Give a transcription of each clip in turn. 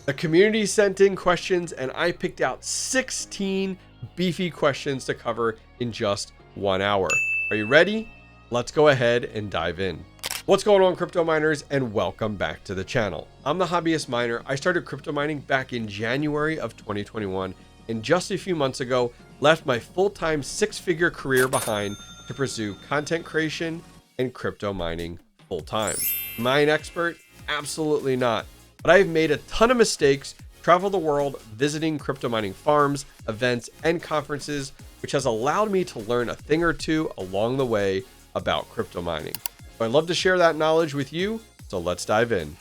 The community sent in questions and I picked out 16 beefy questions to cover in just 1 hour. Are you ready? Let's go ahead and dive in. What's going on, crypto miners, and welcome back to the channel. I'm the Hobbyist Miner. I started crypto mining back in January of 2021, and just a few months ago, left my full-time 6-figure career behind to pursue content creation and crypto mining full-time. Am I an expert? Absolutely not. But I've made a ton of mistakes, traveled the world visiting crypto mining farms, events, and conferences, which has allowed me to learn a thing or two along the way about crypto mining. I'd love to share that knowledge with you, so let's dive in.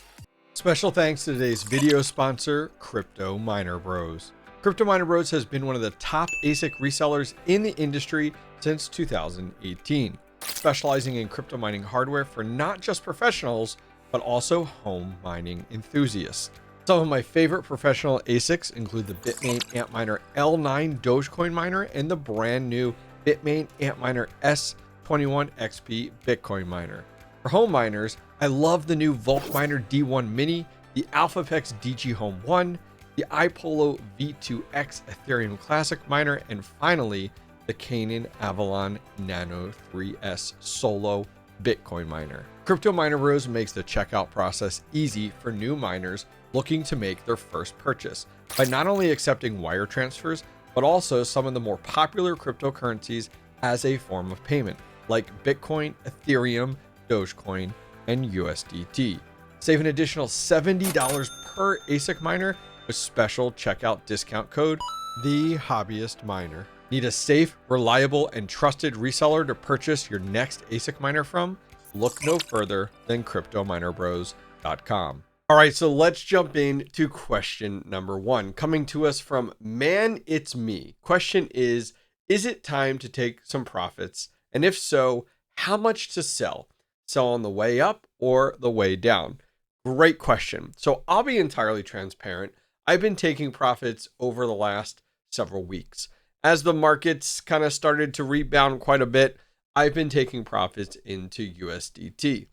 Special thanks to today's video sponsor, Crypto Miner Bros. Crypto Miner Bros has been one of the top ASIC resellers in the industry since 2018, specializing in crypto mining hardware for not just professionals, but also home mining enthusiasts. Some of my favorite professional ASICs include the Bitmain Antminer L9 Dogecoin miner and the brand new Bitmain Antminer S21 XP Bitcoin miner. For home miners, I love the new Vault Miner D1 Mini, the AlphaPex DG Home 1, the iPolo V2X Ethereum Classic miner, and finally, the Canaan Avalon Nano 3S Solo Bitcoin miner. Crypto Miner Bros makes the checkout process easy for new miners looking to make their first purchase by not only accepting wire transfers, but also some of the more popular cryptocurrencies as a form of payment, like Bitcoin, Ethereum, Dogecoin, and USDT. Save an additional $70 per ASIC miner with special checkout discount code, The Hobbyist Miner. Need a safe, reliable, and trusted reseller to purchase your next ASIC miner from? Look no further than CryptoMinerBros.com. All right, so let's jump into question number 1, coming to us from Man It's Me. Question is it time to take some profits? And if so, how much to sell? Sell on the way up or the way down? Great question. So I'll be entirely transparent. I've been taking profits over the last several weeks. As the markets kind of started to rebound quite a bit, I've been taking profits into USDT.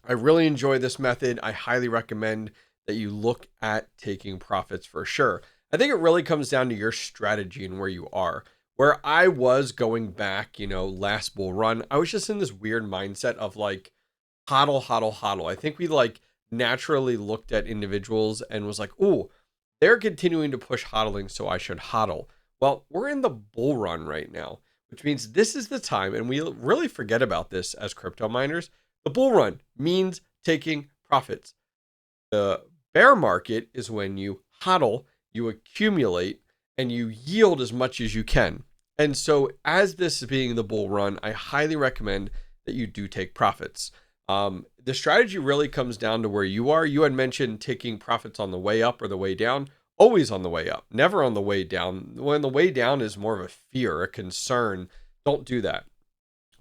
I really enjoy this method. I highly recommend that you look at taking profits for sure. I think it really comes down to your strategy and where you are. Where I was going back, last bull run, I was just in this weird mindset of like hodl, hodl, hodl. I think we like naturally looked at individuals and was like, ooh, they're continuing to push hodling, so I should hodl. Well, we're in the bull run right now, which means this is the time, and we really forget about this as crypto miners. The bull run means taking profits. The bear market is when you hodl, you accumulate, and you yield as much as you can. And so as this being the bull run, I highly recommend that you do take profits. The strategy really comes down to where you are. You had mentioned taking profits on the way up or the way down. Always on the way up, never on the way down. When the way down is more of a fear, a concern, don't do that.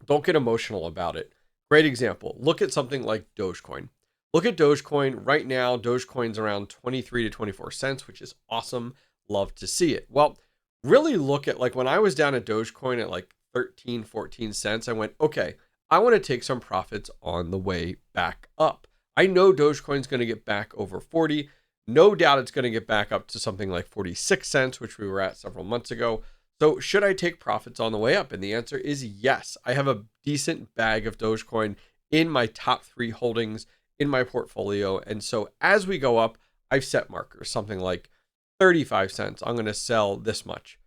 Don't get emotional about it. Great example. Look at something like Dogecoin. Look at Dogecoin right now. Dogecoin's around 23 to 24 cents, which is awesome. Love to see it. Well, really look at like when I was down at Dogecoin at like 13, 14 cents, I went, okay, I want to take some profits on the way back up. I know Dogecoin's going to get back over 40. No doubt it's going to get back up to something like 46 cents, which we were at several months ago. So should I take profits on the way up? And the answer is yes. I have a decent bag of Dogecoin in my top 3 holdings in my portfolio. And so as we go up, I've set markers, something like 35 cents. I'm going to sell this much.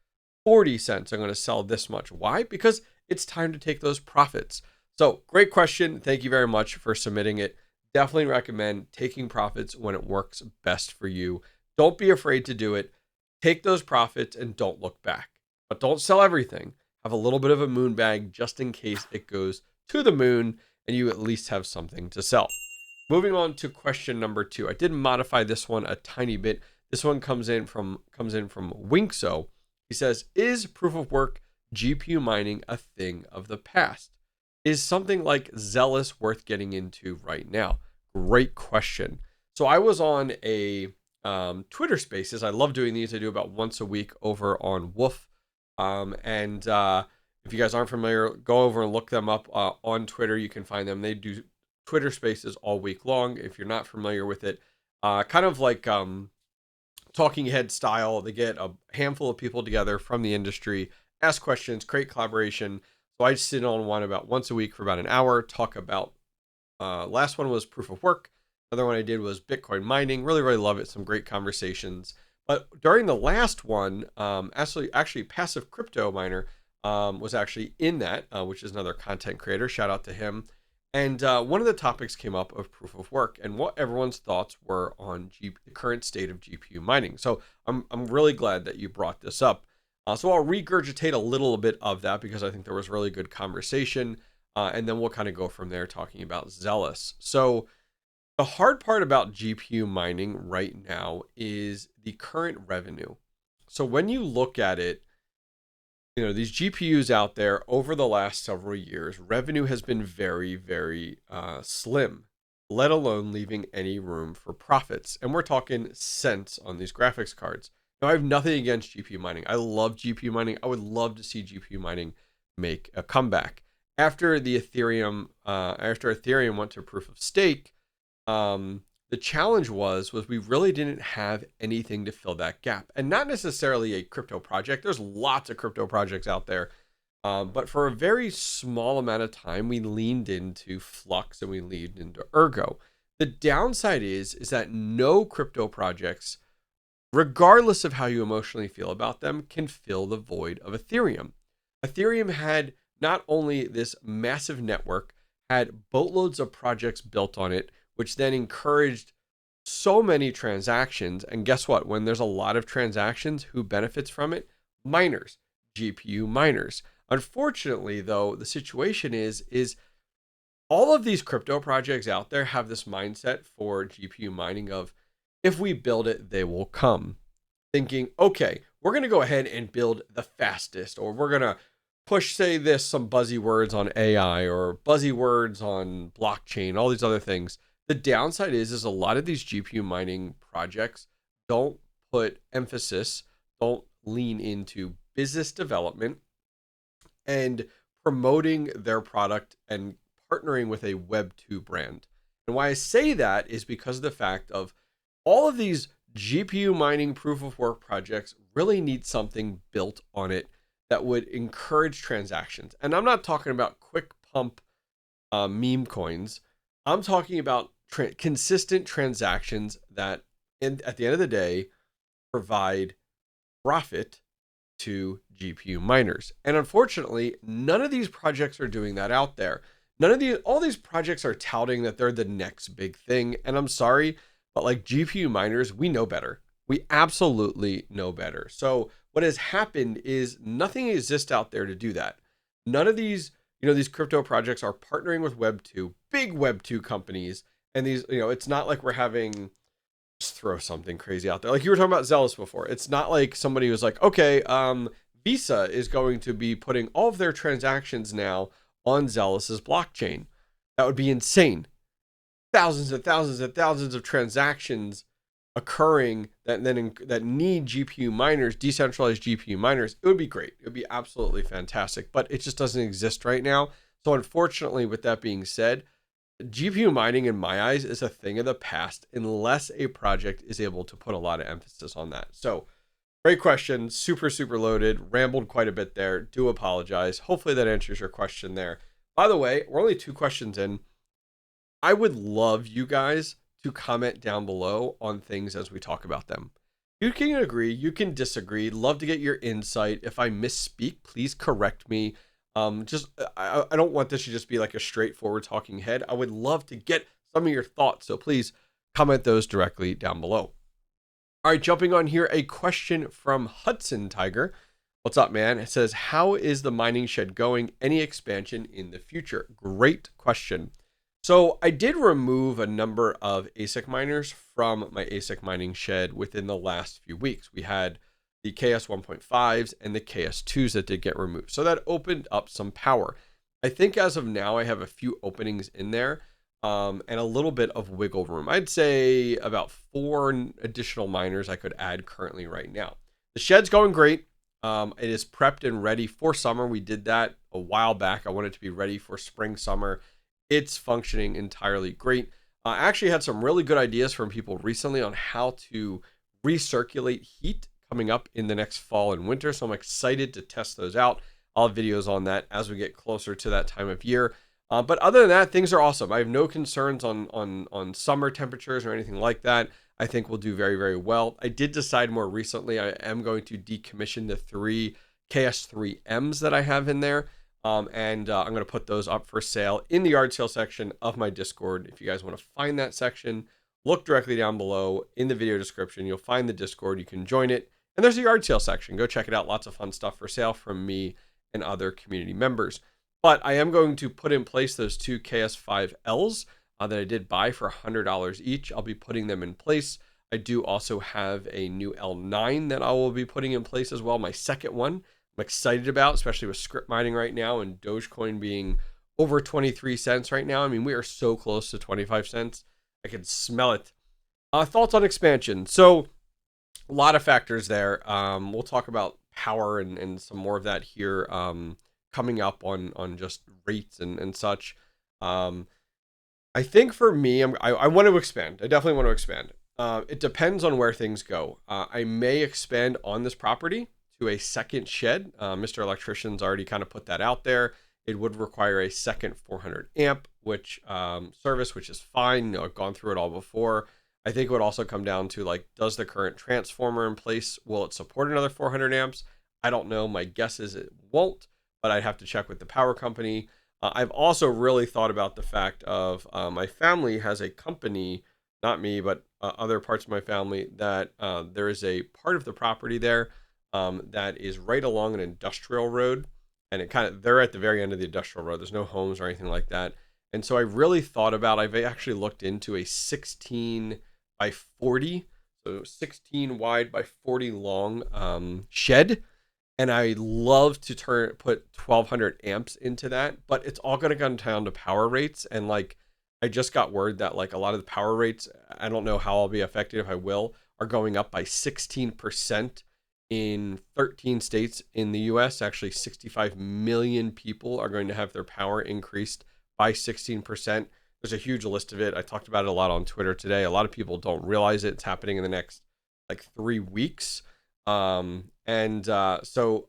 40 cents. I'm going to sell this much. Why? Because it's time to take those profits. So great question. Thank you very much for submitting it. Definitely recommend taking profits when it works best for you. Don't be afraid to do it. Take those profits and don't look back. But don't sell everything. Have a little bit of a moon bag just in case it goes to the moon and you at least have something to sell. Moving on to question number 2. I did modify this one a tiny bit. This one comes in from Winkso. He says, is proof of work GPU mining a thing of the past? Is something like Zealous worth getting into right now? Great question. So I was on a Twitter Spaces. I love doing these. I do about once a week over on Woof. If you guys aren't familiar, go over and look them up on Twitter. You can find them. They do Twitter Spaces all week long. If you're not familiar with it, kind of like talking head style. They get a handful of people together from the industry, ask questions, create collaboration. So I sit on one about once a week for about an hour, talk about, last one was proof of work. Another one I did was Bitcoin mining. Really, really love it. Some great conversations. But during the last one, actually Passive Crypto Miner was actually in that, which is another content creator. Shout out to him. And one of the topics came up of proof of work and what everyone's thoughts were on the current state of GPU mining. So I'm really glad that you brought this up. So I'll regurgitate a little bit of that because I think there was really good conversation. And then we'll kind of go from there talking about Zealous. So the hard part about GPU mining right now is the current revenue. So when you look at it, these GPUs out there over the last several years, revenue has been very, very slim, let alone leaving any room for profits. And we're talking cents on these graphics cards. Now, I have nothing against GPU mining. I love GPU mining. I would love to see GPU mining make a comeback. After Ethereum went to proof of stake, the challenge was we really didn't have anything to fill that gap, and not necessarily a crypto project. There's lots of crypto projects out there, but for a very small amount of time, we leaned into Flux and we leaned into Ergo. The downside is that no crypto projects, regardless of how you emotionally feel about them, can fill the void of Ethereum. Ethereum had not only this massive network, had boatloads of projects built on it, which then encouraged so many transactions. And guess what? When there's a lot of transactions, who benefits from it? Miners, GPU miners. Unfortunately, though, the situation is all of these crypto projects out there have this mindset for GPU mining of, if we build it, they will come. Thinking, okay, we're going to go ahead and build the fastest, or we're going to push, say, some buzzy words on AI or buzzy words on blockchain, all these other things. The downside is a lot of these GPU mining projects don't put emphasis, don't lean into business development and promoting their product and partnering with a Web2 brand. And why I say that is because of the fact of all of these GPU mining proof of work projects really need something built on it that would encourage transactions. And I'm not talking about quick pump meme coins. I'm talking about consistent transactions that, at the end of the day, provide profit to GPU miners. And unfortunately, none of these projects are doing that out there. All these projects are touting that they're the next big thing. And I'm sorry, but like GPU miners, we know better. We absolutely know better. So what has happened is nothing exists out there to do that. None of these, these crypto projects are partnering with Web2, big Web2 companies. And these, it's not like we're having, just throw something crazy out there. Like you were talking about Zealous before. It's not like somebody was like, okay, Visa is going to be putting all of their transactions now on Zealous's blockchain. That would be insane. Thousands and thousands and thousands of transactions occurring that need GPU miners, decentralized GPU miners. It would be great. It would be absolutely fantastic, but it just doesn't exist right now. So unfortunately, with that being said, GPU mining in my eyes is a thing of the past unless a project is able to put a lot of emphasis on that. So great question. Super, super loaded. Rambled quite a bit there. Do apologize. Hopefully that answers your question there. By the way, we're only 2 questions in. I would love you guys to comment down below on things as we talk about them. You can agree, you can disagree. Love to get your insight. If I misspeak, please correct me. I don't want this to just be like a straightforward talking head. I would love to get some of your thoughts. So please comment those directly down below. All right, jumping on here, a question from Hudson Tiger. What's up, man? It says, how is the mining shed going? Any expansion in the future? Great question. So I did remove a number of ASIC miners from my ASIC mining shed within the last few weeks. We had the KS 1.5s and the KS 2s that did get removed. So that opened up some power. I think as of now, I have a few openings in there and a little bit of wiggle room. I'd say about 4 additional miners I could add currently right now. The shed's going great. It is prepped and ready for summer. We did that a while back. I wanted it to be ready for spring, summer. It's functioning entirely great. I actually had some really good ideas from people recently on how to recirculate heat coming up in the next fall and winter. So I'm excited to test those out. I'll have videos on that as we get closer to that time of year. But other than that, things are awesome. I have no concerns on summer temperatures or anything like that. I think we'll do very, very well. I did decide more recently I am going to decommission the 3 KS3Ms that I have in there. I'm going to put those up for sale in the yard sale section of my Discord. If you guys want to find that section, look directly down below in the video description. You'll find the Discord. You can join it. And there's a yard sale section. Go check it out. Lots of fun stuff for sale from me and other community members. But I am going to put in place those 2 KS5Ls that I did buy for $100 each. I'll be putting them in place. I do also have a new L9 that I will be putting in place as well. My second one I'm excited about, especially with Scrypt mining right now and Dogecoin being over 23 cents right now. I mean, we are so close to 25 cents. I can smell it. Thoughts on expansion. So a lot of factors there. We'll talk about power and some more of that here coming up on just rates and such. I think for me, I want to expand. I definitely want to expand. It depends on where things go. I may expand on this property to a second shed. Mr. Electrician's already kind of put that out there. It would require a second 400 amp, which service, which is fine. You know, I've gone through it all before. I think it would also come down to like, does the current transformer in place, will it support another 400 amps? I don't know. My guess is it won't, but I'd have to check with the power company. I've also really thought about the fact of my family has a company, not me, but other parts of my family, that there is a part of the property there that is right along an industrial road. And it they're at the very end of the industrial road. There's no homes or anything like that. And so I really thought about, I've actually looked into a 16 by 40, so 16 wide by 40 long shed. And I love to put 1200 amps into that, but it's all going to come down to power rates. And like, I just got word that like a lot of the power rates, I don't know how I'll be affected if I will, are going up by 16% in 13 states in the US. Actually, 65 million people are going to have their power increased by 16%. There's a huge list of it. I talked about it a lot on Twitter today. A lot of people don't realize it. It's happening in the next like 3 weeks. So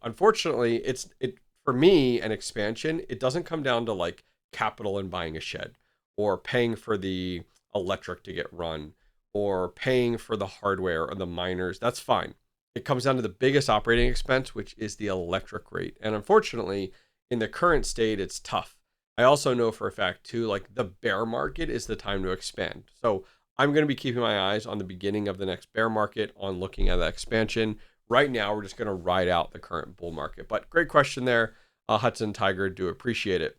unfortunately it for me, an expansion, it doesn't come down to like capital and buying a shed or paying for the electric to get run or paying for the hardware or the miners. That's fine. It comes down to the biggest operating expense, which is the electric rate. And unfortunately, in the current state, it's tough. I also know for a fact too, like the bear market is the time to expand. So I'm going to be keeping my eyes on the beginning of the next bear market on looking at that expansion. Right now, we're just going to ride out the current bull market. But great question there, Hudson Tiger. Do appreciate it.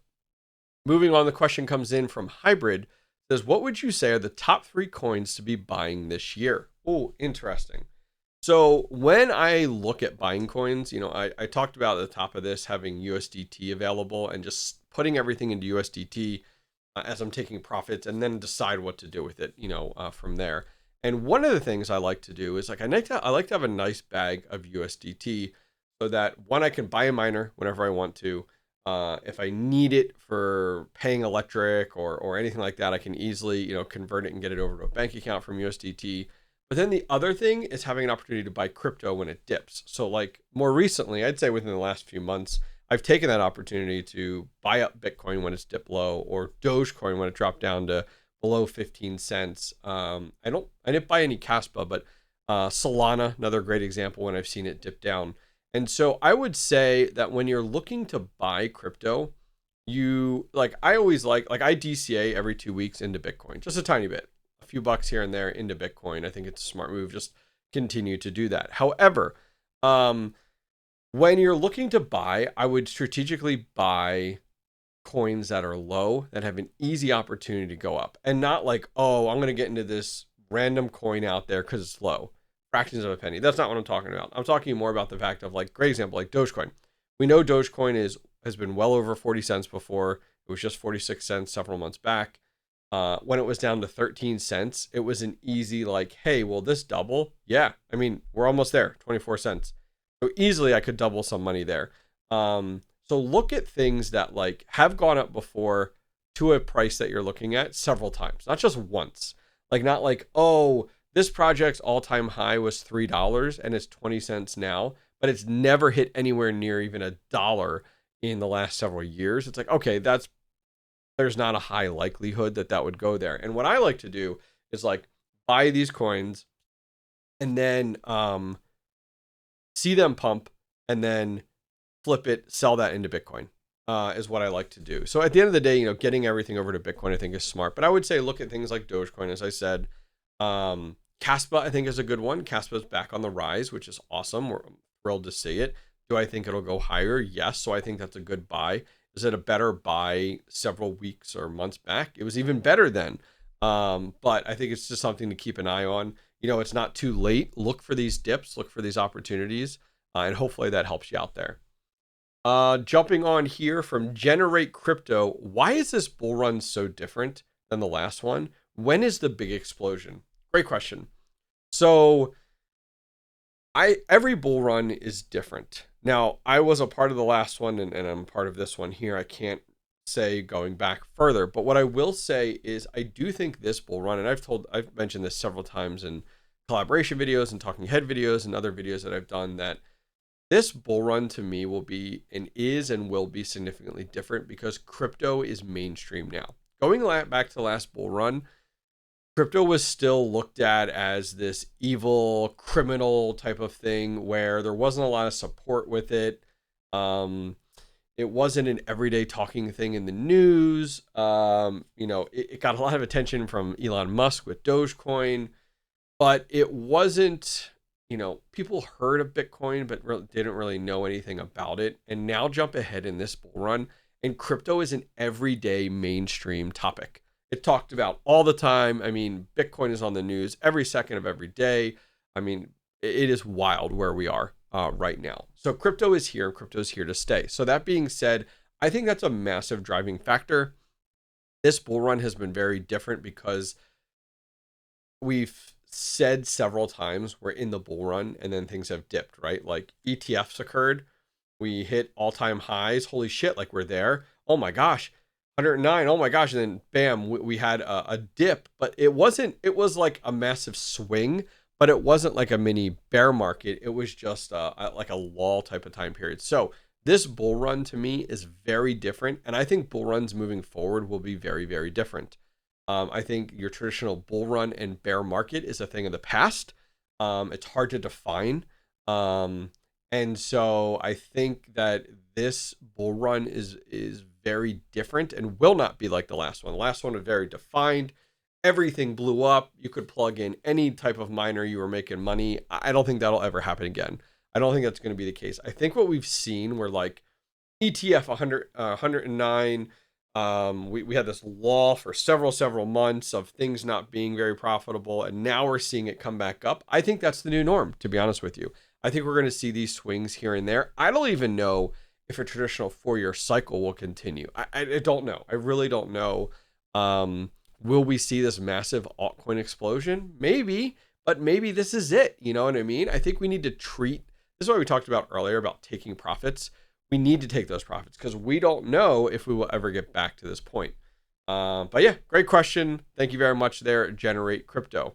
Moving on, the question comes in from Hybrid. Says, what would you say are the top 3 coins to be buying this year? Oh, interesting. So when I look at buying coins, you know, I talked about at the top of this having USDT available and just putting everything into USDT as I'm taking profits and then decide what to do with it, you know, from there. And one of the things I like to do is like, I like to have a nice bag of USDT so that one, I can buy a miner whenever I want to. If I need it for paying electric or anything like that, I can easily, you know, convert it and get it over to a bank account from USDT. But then the other thing is having an opportunity to buy crypto when it dips. So like more recently, I'd say within the last few months, I've taken that opportunity to buy up Bitcoin when it's dipped low or Dogecoin when it dropped down to below 15 cents. I didn't buy any Kaspa, but Solana, another great example when I've seen it dip down. And so I would say that when you're looking to buy crypto, I always like I DCA every 2 weeks into Bitcoin, just a tiny bit. A few bucks here and there into Bitcoin. I think it's a smart move. Just continue to do that. However, when you're looking to buy, I would strategically buy coins that are low, that have an easy opportunity to go up, and not like, oh, I'm going to get into this random coin out there because it's low, fractions of a penny. That's not what I'm talking about. I'm talking more about the fact of like, great example, like Dogecoin. We know Dogecoin has been well over 40 cents before. It was just 46 cents several months back. When it was down to 13 cents, it was an easy like, hey, will this double? Yeah. I mean, we're almost there, 24 cents. So easily I could double some money there. So look at things that like have gone up before to a price that you're looking at several times, not just once. Like not like, oh, This project's all-time high was $3 and it's 20 cents now, but it's never hit anywhere near even $1 in the last several years. It's like, okay, there's not a high likelihood that would go there. And what I like to do is like buy these coins and then see them pump and then flip it, sell that into Bitcoin. Is what I like to do. So at the end of the day, getting everything over to Bitcoin, I think is smart. But I would say look at things like Dogecoin, as I said. Kaspa, I think, is a good one. Kaspa is back on the rise, which is awesome. We're thrilled to see it. Do I think it'll go higher? Yes. So I think that's a good buy. Is it a better buy several weeks or months back? It was even better then. But I think it's just something to keep an eye on. It's not too late. Look for these dips, look for these opportunities, and hopefully that helps you out there. Jumping on here from Generate Crypto. Why is this bull run so different than the last one? When is the big explosion? Great question. So every bull run is different. Now, I was a part of the last one and I'm part of this one here. I can't say going back further, but what I will say is I do think this bull run, and I've mentioned this several times in collaboration videos and talking head videos and other videos that I've done, that this bull run to me will be and will be significantly different because crypto is mainstream now. Going back to the last bull run, crypto was still looked at as this evil criminal type of thing where there wasn't a lot of support with it. It wasn't an everyday talking thing in the news. It got a lot of attention from Elon Musk with Dogecoin, but it wasn't, people heard of Bitcoin, but didn't really know anything about it. And now jump ahead in this bull run, and crypto is an everyday mainstream topic. It's talked about all the time. I mean, Bitcoin is on the news every second of every day. I mean, it is wild where we are right now. So crypto is here. Crypto is here to stay. So that being said, I think that's a massive driving factor. This bull run has been very different because we've said several times we're in the bull run and then things have dipped, right? Like ETFs occurred. We hit all-time highs. Holy shit, like we're there. Oh my gosh. 109. Oh my gosh. And then bam, we had a dip, but it was like a massive swing, but it wasn't like a mini bear market. It was just like a lull type of time period. So this bull run to me is very different. And I think bull runs moving forward will be very, very different. I think your traditional bull run and bear market is a thing of the past. It's hard to define. And so I think that this bull run is very different and will not be like the last one. The last one was very defined. Everything blew up. You could plug in any type of miner, you were making money. I don't think that'll ever happen again. I don't think that's going to be the case. I think what we've seen were like ETF 109. We had this lull for several months of things not being very profitable, and now we're seeing it come back up. I think that's the new norm, to be honest with you. I think we're going to see these swings here and there. I don't even know if a traditional 4-year cycle will continue. I don't know. I really don't know. Will we see this massive altcoin explosion? Maybe, but maybe this is it. You know what I mean? I think we need to treat, this is what we talked about earlier about taking profits. We need to take those profits because we don't know if we will ever get back to this point. But yeah, great question. Thank you very much there, Generate Crypto.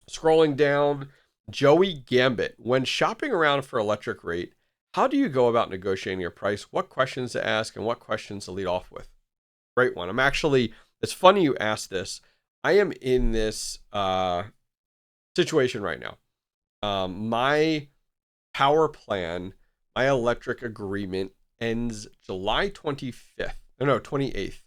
Scrolling down, Joey Gambit. When shopping around for electric rate, how do you go about negotiating your price? What questions to ask and what questions to lead off with? Great one. It's funny you asked this. I am in this situation right now. My power plan, my electric agreement ends July 28th,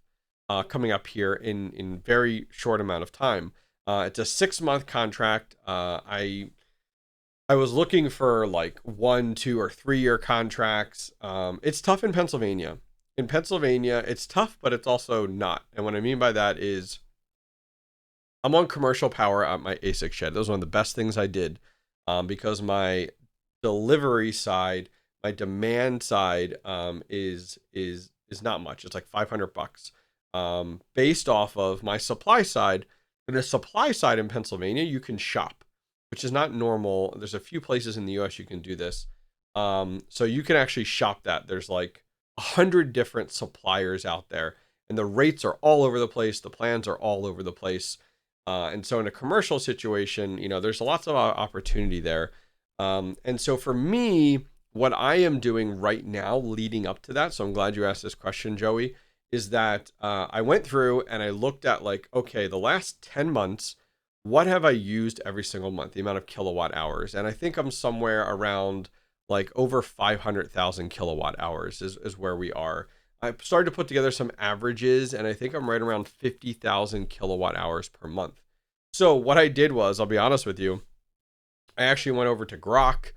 coming up here in very short amount of time. It's a 6-month contract. I was looking for like 1, 2, or 3-year contracts. It's tough in Pennsylvania. In Pennsylvania, it's tough, but it's also not. And what I mean by that is I'm on commercial power at my ASIC shed. That was one of the best things I did because my delivery side, my demand side is not much. It's like $500 based off of my supply side. And the supply side in Pennsylvania, you can shop, which is not normal. There's a few places in the US you can do this. So you can actually shop that. There's like 100 different suppliers out there and the rates are all over the place. The plans are all over the place. And so in a commercial situation, there's lots of opportunity there. And so for me, what I am doing right now leading up to that, so I'm glad you asked this question, Joey, is that I went through and I looked at like, okay, the last 10 months, what have I used every single month, the amount of kilowatt hours? And I think I'm somewhere around like over 500,000 kilowatt hours is where we are. I started to put together some averages, and I think I'm right around 50,000 kilowatt hours per month. So what I did was, I'll be honest with you, I actually went over to Grok,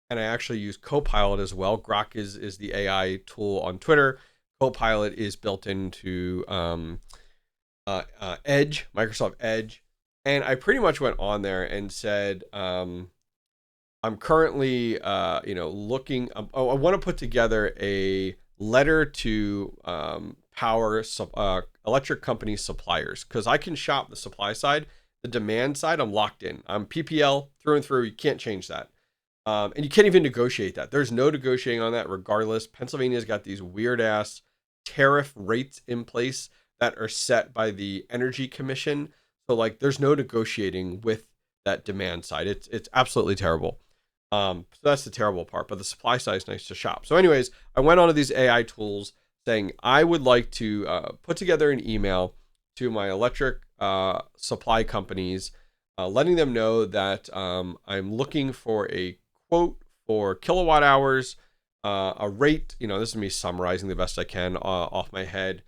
and I actually used Copilot as well. Grok is the AI tool on Twitter. Copilot is built into Edge, Microsoft Edge. And I pretty much went on there and said, I'm currently, looking, I want to put together a letter to electric company suppliers, because I can shop the supply side. The demand side, I'm locked in. I'm PPL through and through. You can't change that. And you can't even negotiate that. There's no negotiating on that regardless. Pennsylvania's got these weird ass tariff rates in place that are set by the Energy Commission. So like there's no negotiating with that demand side. It's absolutely terrible. So that's the terrible part, but the supply side is nice to shop. So anyways, I went onto these AI tools saying I would like to put together an email to my electric supply companies, letting them know that I'm looking for a quote for kilowatt hours, a rate. This is me summarizing the best I can off my head.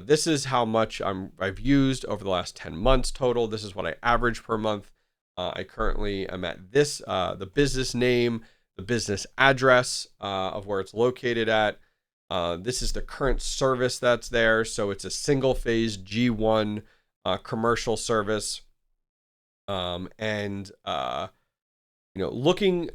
This is how much I've used over the last 10 months total. This is what I average per month. I currently am at this, the business name, the business address of where it's located at. This is the current service that's there. So it's a single phase G1 commercial service. Looking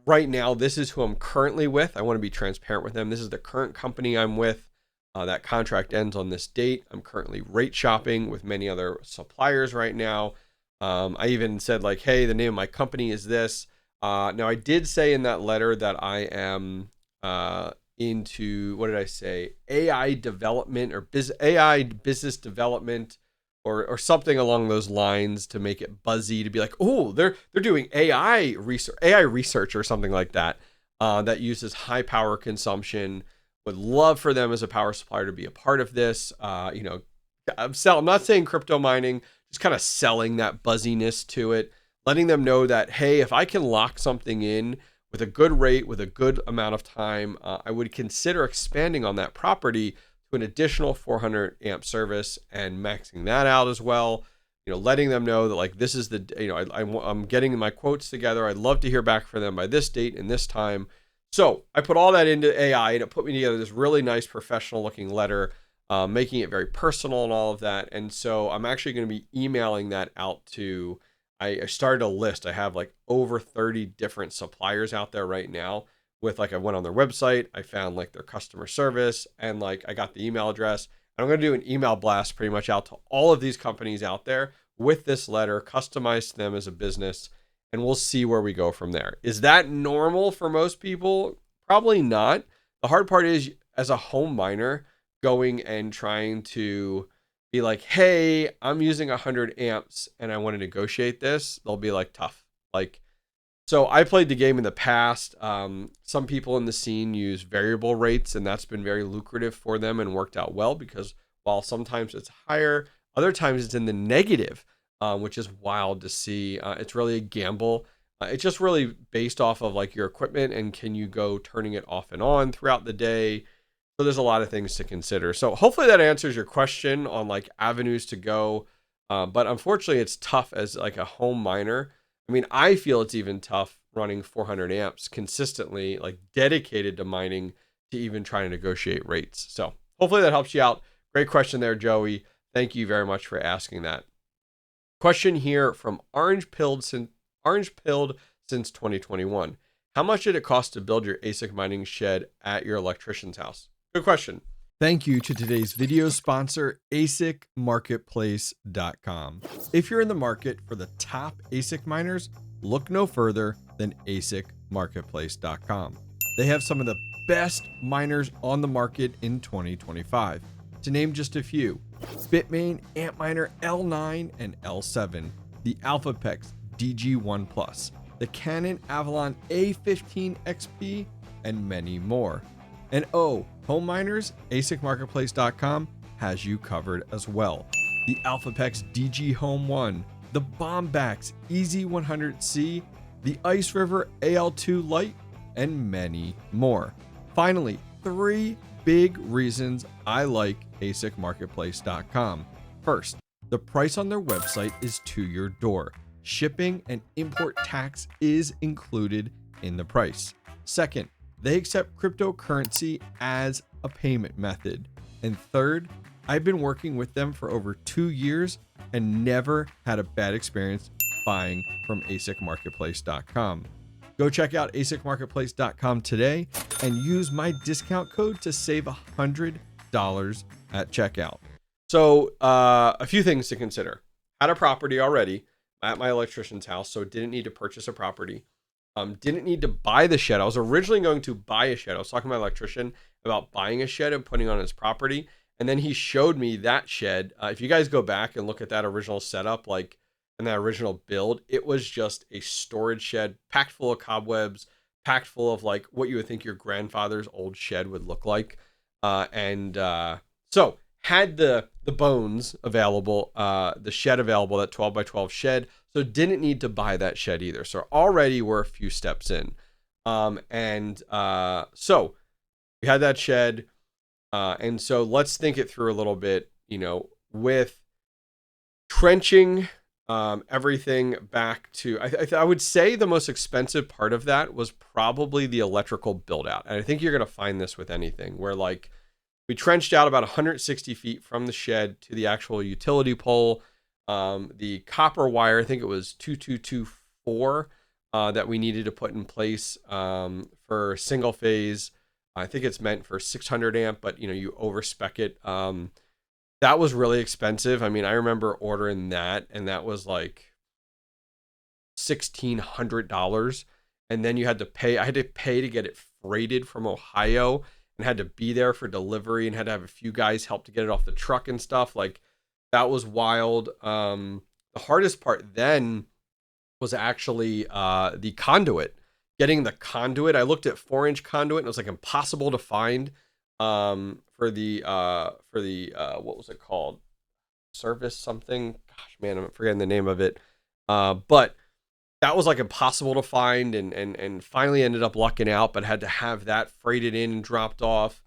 right now, this is who I'm currently with. I want to be transparent with them. This is the current company I'm with. That contract ends on this date. I'm currently rate shopping with many other suppliers right now. I even said like, hey, the name of my company is this. Now I did say in that letter that I am into, what did I say? AI development or AI business development or something along those lines to make it buzzy, to be like, oh, they're doing AI research or something like that, that uses high power consumption. Would love for them as a power supplier to be a part of this. I'm not saying crypto mining, just kind of selling that buzziness to it, letting them know that, hey, if I can lock something in with a good rate, with a good amount of time, I would consider expanding on that property to an additional 400 amp service and maxing that out as well. Letting them know that like, this is the, I'm getting my quotes together. I'd love to hear back from them by this date and this time. So I put all that into AI, and it put me together this really nice professional looking letter, making it very personal and all of that. And so I'm actually going to be emailing that out to, I started a list. I have like over 30 different suppliers out there right now with like, I went on their website, I found like their customer service, and like I got the email address. And I'm going to do an email blast pretty much out to all of these companies out there with this letter customized to them as a business. And we'll see where we go from there. Is that normal for most people? Probably not. The hard part is, as a home miner, going and trying to be like, hey, I'm using 100 amps and I want to negotiate this. They'll be like, tough. So I played the game in the past. Some people in the scene use variable rates, and that's been very lucrative for them and worked out well, because while sometimes it's higher, other times it's in the negative. Which is wild to see. It's really a gamble. It's just really based off of like your equipment and can you go turning it off and on throughout the day. So there's a lot of things to consider. So hopefully that answers your question on like avenues to go. But unfortunately it's tough as like a home miner. I mean, I feel it's even tough running 400 amps consistently, like dedicated to mining, to even try to negotiate rates. So hopefully that helps you out. Great question there, Joey. Thank you very much for asking that. Question here from Orange Pilled since 2021. How much did it cost to build your ASIC mining shed at your electrician's house? Good question. Thank you to today's video sponsor, ASICmarketplace.com. If you're in the market for the top ASIC miners, look no further than ASICmarketplace.com. They have some of the best miners on the market in 2025. To name just a few, Bitmain Antminer L9 and L7, the AlphaPex DG1 Plus, the Canon Avalon A15 XP, and many more. And oh, home miners, asicmarketplace.com has you covered as well. The AlphaPex DG Home 1, the Bombax EZ100C, the Ice River AL2 Lite, and many more. Finally, 3 big reasons I like asicmarketplace.com. First, the price on their website is to your door. Shipping and import tax is included in the price. Second, they accept cryptocurrency as a payment method. And third, I've been working with them for over 2 years and never had a bad experience buying from asicmarketplace.com. Go check out asicmarketplace.com today and use my discount code to save $100 at checkout. So a few things to consider. Had a property already at my electrician's house, so didn't need to purchase a property. Didn't need to buy the shed. I was originally going to buy a shed. I was talking to my electrician about buying a shed and putting on his property. And then he showed me that shed. If you guys go back and look at that original setup, like in that original build, it was just a storage shed packed full of cobwebs, packed full of like what you would think your grandfather's old shed would look like. So had the bones available, the shed available, that 12 by 12 shed. So didn't need to buy that shed either. So already we're a few steps in. So we had that shed. And so let's think it through a little bit, with trenching everything back to, I would say the most expensive part of that was probably the electrical build out. And I think you're going to find this with anything where like we trenched out about 160 feet from the shed to the actual utility pole. The copper wire, I think it was 2224 that we needed to put in place for single phase. I think it's meant for 600 amp, but you overspec it. That was really expensive. I mean, I remember ordering that, and that was like $1,600. And then you had to pay. I had to pay to get it freighted from Ohio, and had to be there for delivery, and had to have a few guys help to get it off the truck and stuff. Like that was wild. The hardest part then was actually the conduit. Getting the conduit. I looked at 4-inch conduit and it was like impossible to find for the what was it called? Service something. Gosh, man, I'm forgetting the name of it. But that was like impossible to find and finally ended up lucking out, but had to have that freighted in and dropped off.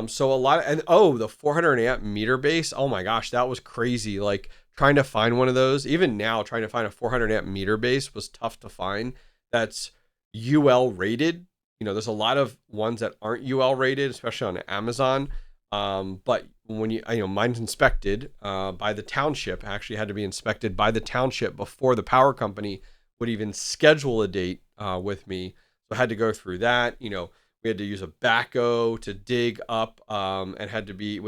So a lot of, the 400 amp meter base. Oh my gosh, that was crazy. Like trying to find one of those, even now trying to find a 400 amp meter base was tough to find. That's UL rated. There's a lot of ones that aren't UL rated, especially on Amazon. But when mine's inspected by the township, actually had to be inspected by the township before the power company would even schedule a date with me. So I had to go through that. We had to use a backhoe to dig up and we had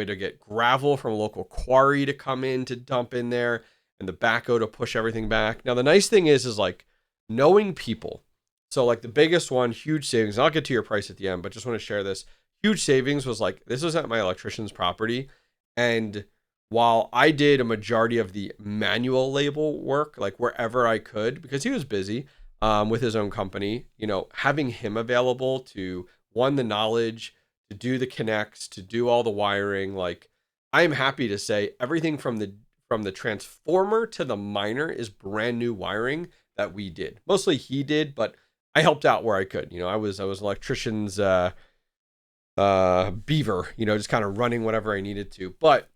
to get gravel from a local quarry to come in to dump in there, and the backhoe to push everything back. Now, the nice thing is like knowing people. So like the biggest one, huge savings, and I'll get to your price at the end, but just want to share this. Huge savings was like, this was at my electrician's property. And while I did a majority of the manual label work, like wherever I could, because he was busy with his own company, having him available to, one, the knowledge, to do the connects, to do all the wiring. Like I am happy to say everything from the transformer to the miner is brand new wiring that we did. Mostly he did, but I helped out where I could. I was electrician's beaver, just kind of running whatever I needed to. But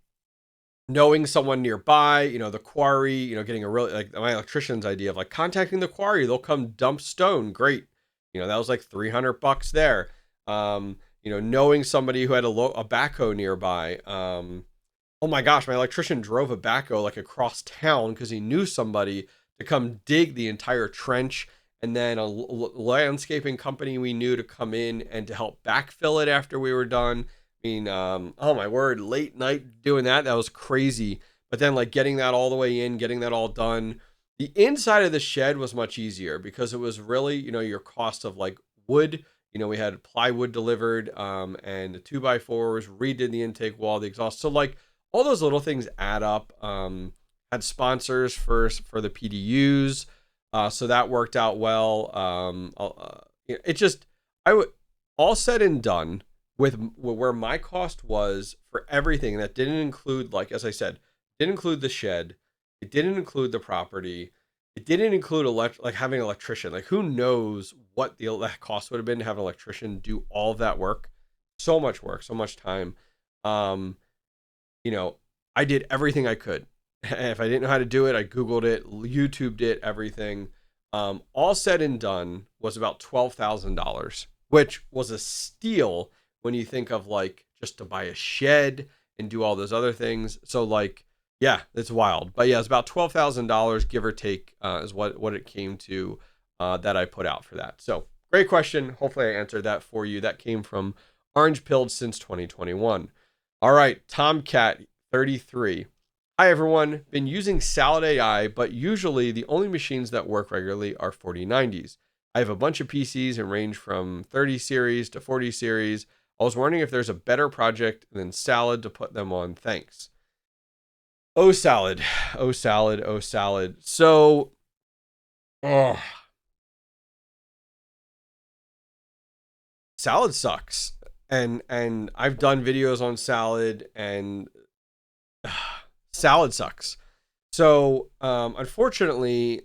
knowing someone nearby, the quarry, getting a really, like my electrician's idea of like contacting the quarry, they'll come dump stone. Great. That was like $300 there. Knowing somebody who had a backhoe nearby. Oh my gosh, my electrician drove a backhoe like across town because he knew somebody to come dig the entire trench. And then a landscaping company we knew to come in and to help backfill it after we were done. I mean, oh my word, late night doing that was crazy. But then like getting that all the way in, getting that all done. The inside of the shed was much easier because it was really, your cost of like wood. We had plywood delivered and the 2x4s, redid the intake wall, the exhaust. So like all those little things add up. Had sponsors for the PDUs, so that worked out well. It just, I would, all said and done, with where my cost was for everything that didn't include, like, as I said, didn't include the shed, it didn't include the property, it didn't include like having an electrician. Like, who knows what the cost would have been to have an electrician do all of that work. So much work, so much time. You know, I did everything I could. And if I didn't know how to do it, I Googled it, YouTubed it, everything. All said and done was about $12,000, which was a steal when you think of, like, just to buy a shed and do all those other things. So, like, yeah, it's wild. But yeah, it's about $12,000, give or take, is what it came to, that I put out for that. So great question. Hopefully I answered that for you. That came from Orange Pilled since 2021. All right, Tomcat 33. Hi everyone, been using Salad AI, but usually the only machines that work regularly are 4090s. I have a bunch of PCs and range from 30 series to 40 series. I was wondering if there's a better project than Salad to put them on. Thanks. Oh, Salad. Oh, Salad. Oh, Salad. So, Salad sucks. And I've done videos on Salad, and Salad sucks. So, unfortunately,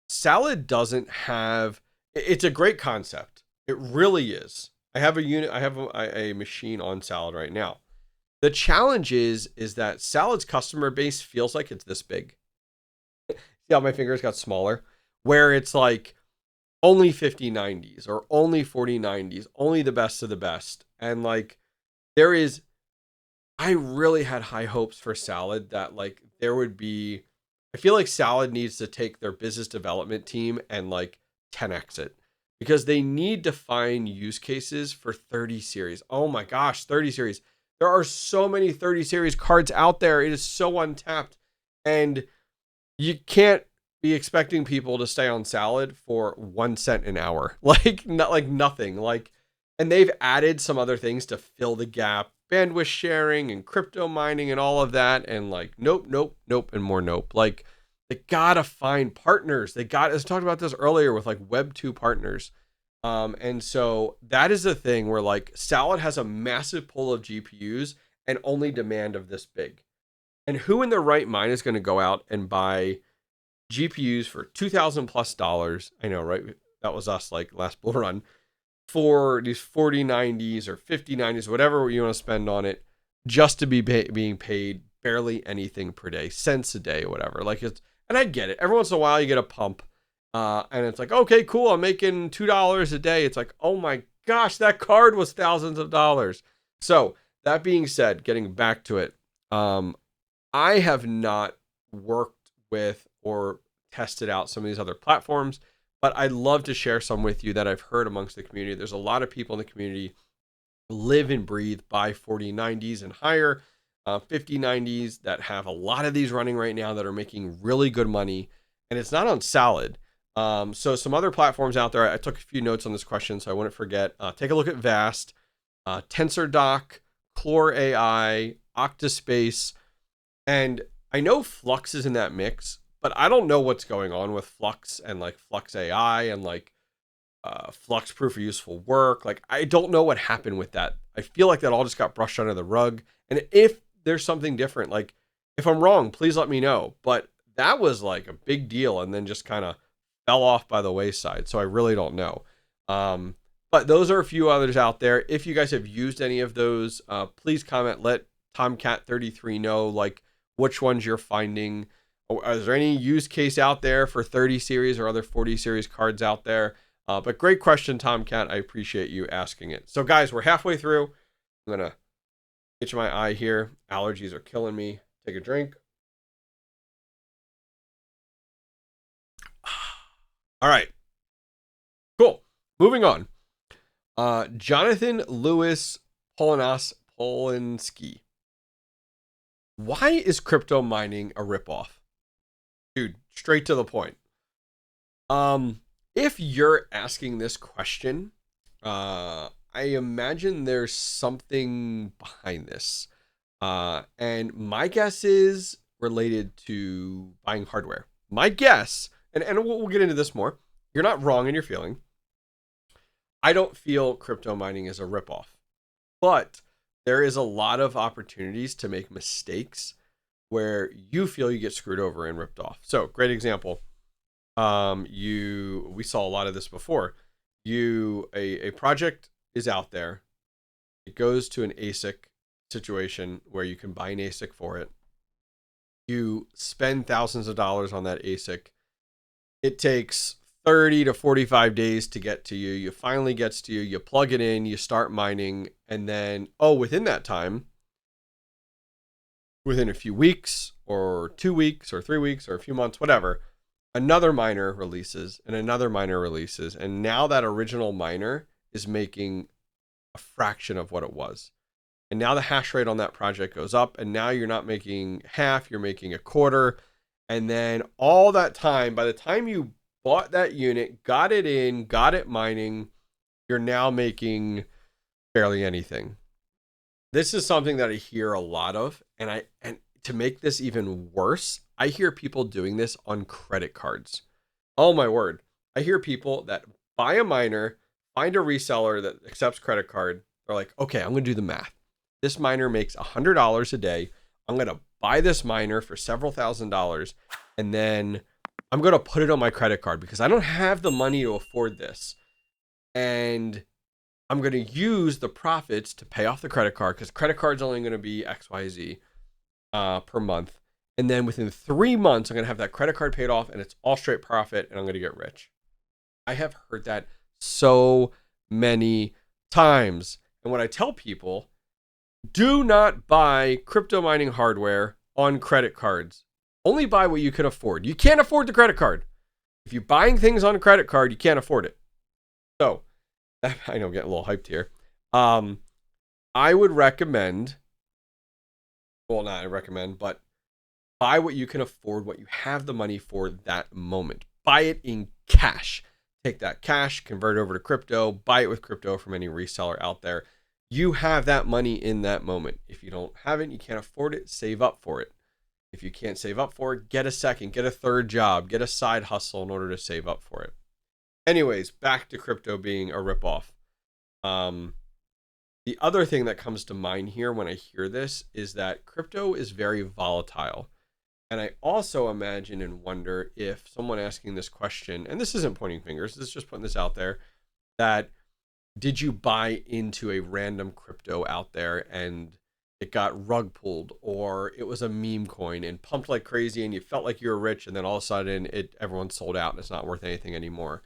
Salad doesn't have, it's a great concept. It really is. I have a machine on Salad right now. The challenge is that Salad's customer base feels like it's this big. See how my fingers got smaller? Where it's like only 5090s or only 4090s, only the best of the best. And like, I really had high hopes for Salad that, like, there would be, I feel like Salad needs to take their business development team and like 10x it, because they need to find use cases for 30 series. Oh my gosh, 30 series. There are so many 30 series cards out there. It is so untapped, and you can't be expecting people to stay on Salad for 1 cent an hour. Like, not like nothing. Like, and they've added some other things to fill the gap, bandwidth sharing and crypto mining and all of that. And like, nope, and more nope. Like, they gotta find partners. I talked about this earlier with like Web 2 partners. And so that is the thing where, like, Salad has a massive pool of GPUs and only demand of this big. And who in their right mind is going to go out and buy GPUs for $2,000+? I know, right? That was us, like, last bull run, for these 4090s or 5090s, whatever you want to spend on it, just to be being paid barely anything per day, cents a day or whatever. Like, it's, and I get it. Every once in a while you get a pump. And it's like, okay, cool, I'm making $2 a day. It's like, oh my gosh, that card was thousands of dollars. So that being said, getting back to it, I have not worked with or tested out some of these other platforms, but I'd love to share some with you that I've heard amongst the community. There's a lot of people in the community live and breathe by 4090s and higher, 5090s that have a lot of these running right now that are making really good money, and it's not on Salad. So some other platforms out there, I took a few notes on this question so I wouldn't forget. Take a look at Vast, TensorDoc, Chlor AI, Octaspace, and I know Flux is in that mix, but I don't know what's going on with Flux and like Flux AI and like Flux Proof of Useful Work. Like, I don't know what happened with that. I feel like that all just got brushed under the rug. And if there's something different, like, if I'm wrong, please let me know. But that was like a big deal and then just kind of fell off by the wayside. So I really don't know. But those are a few others out there. If you guys have used any of those, please comment. Let Tomcat33 know, like, which ones you're finding. Is there any use case out there for 30 series or other 40 series cards out there? But great question, Tomcat. I appreciate you asking it. So guys, we're halfway through. I'm going to itch my eye here. Allergies are killing me. Take a drink. All right. Cool. Moving on. Jonathan Lewis Polanski. Why is crypto mining a ripoff? Dude, straight to the point. If you're asking this question, I imagine there's something behind this. And my guess is related to buying hardware. My guess, and we'll get into this more. You're not wrong in your feeling. I don't feel crypto mining is a ripoff, but there is a lot of opportunities to make mistakes where you feel you get screwed over and ripped off. So, great example. We saw a lot of this before. A project is out there. It goes to an ASIC situation where you can buy an ASIC for it. You spend thousands of dollars on that ASIC. It takes 30 to 45 days to get to you. You finally gets to you. You plug it in, you start mining, and then, within that time, within a few weeks or 2 weeks or 3 weeks or a few months, whatever, another miner releases and another miner releases. And now that original miner is making a fraction of what it was. And now the hash rate on that project goes up, and now you're not making half, you're making a quarter. And then all that time, by the time you bought that unit, got it in, got it mining, you're now making barely anything. This is something that I hear a lot of, and to make this even worse, I hear people doing this on credit cards. Oh my word. I hear people that buy a miner, find a reseller that accepts credit card. They're like, okay, I'm going to do the math. This miner makes $100 a day. I'm going to buy this miner for several $1,000s, and then I'm going to put it on my credit card because I don't have the money to afford this. And I'm going to use the profits to pay off the credit card because credit card's only going to be XYZ per month. And then within 3 months, I'm going to have that credit card paid off and it's all straight profit and I'm going to get rich. I have heard that so many times. And what I tell people, do not buy crypto mining hardware on credit cards. Only buy what you can afford. You can't afford the credit card. If you're buying things on a credit card, you can't afford it. So, I know I'm getting a little hyped here. I would recommend, well, not I recommend, but buy what you can afford, what you have the money for that moment. Buy it in cash. Take that cash, convert it over to crypto, buy it with crypto from any reseller out there. You have that money in that moment. If you don't have it, you can't afford it, save up for it. If you can't save up for it, get a second, get a third job, get a side hustle in order to save up for it. Anyways, back to crypto being a ripoff. The other thing that comes to mind here when I hear this is that crypto is very volatile. And I also imagine and wonder if someone asking this question, and this isn't pointing fingers, this is just putting this out there, that did you buy into a random crypto out there and it got rug pulled, or it was a meme coin and pumped like crazy and you felt like you were rich and then all of a sudden everyone sold out and it's not worth anything anymore.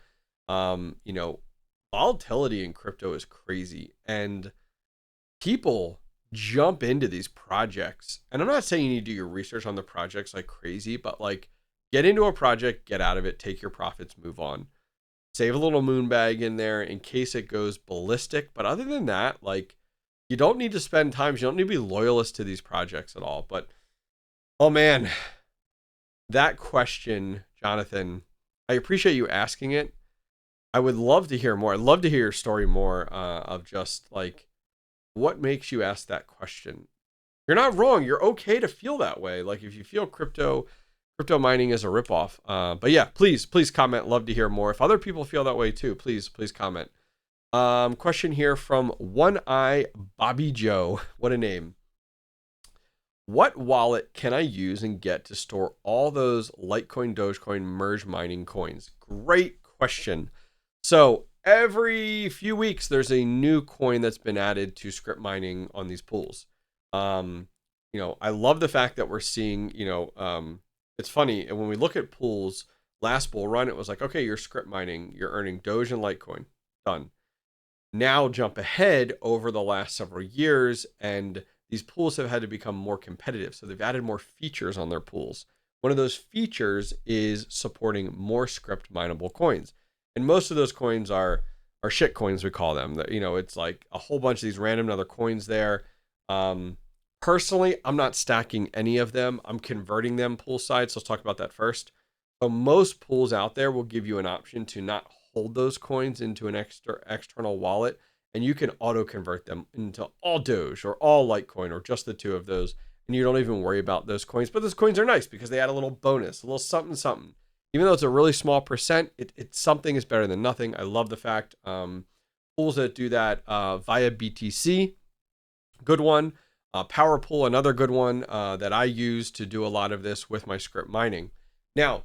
Volatility in crypto is crazy and people jump into these projects. And I'm not saying you need to do your research on the projects like crazy, but like get into a project, get out of it, take your profits, move on. Save a little moon bag in there in case it goes ballistic. But other than that, like you don't need to spend time. You don't need to be loyalist to these projects at all. But, oh man, that question, Jonathan, I appreciate you asking it. I would love to hear more. I'd love to hear your story more of just like, what makes you ask that question? You're not wrong. You're okay to feel that way. Like if you feel crypto mining is a ripoff. But yeah, please comment. Love to hear more. If other people feel that way too, please comment. Question here from One Eye Bobby Joe. What a name. What wallet can I use and get to store all those Litecoin, Dogecoin, merge mining coins? Great question. So every few weeks, there's a new coin that's been added to Scrypt mining on these pools. I love the fact that we're seeing, it's funny. And when we look at pools, last bull run, it was like, okay, you're Scrypt mining, you're earning Doge and Litecoin, done. Now jump ahead over the last several years, and these pools have had to become more competitive. So they've added more features on their pools. One of those features is supporting more Scrypt mineable coins. And most of those coins are shit coins, we call them. It's like a whole bunch of these random other coins there. Personally, I'm not stacking any of them. I'm converting them poolside. So let's talk about that first. So most pools out there will give you an option to not hold those coins into an external wallet and you can auto convert them into all Doge or all Litecoin or just the two of those. And you don't even worry about those coins. But those coins are nice because they add a little bonus, a little something, something. Even though it's a really small percent, it's something is better than nothing. I love the fact. Pools that do that via BTC, good one. Power Pool, another good one that I use to do a lot of this with my Scrypt mining. Now,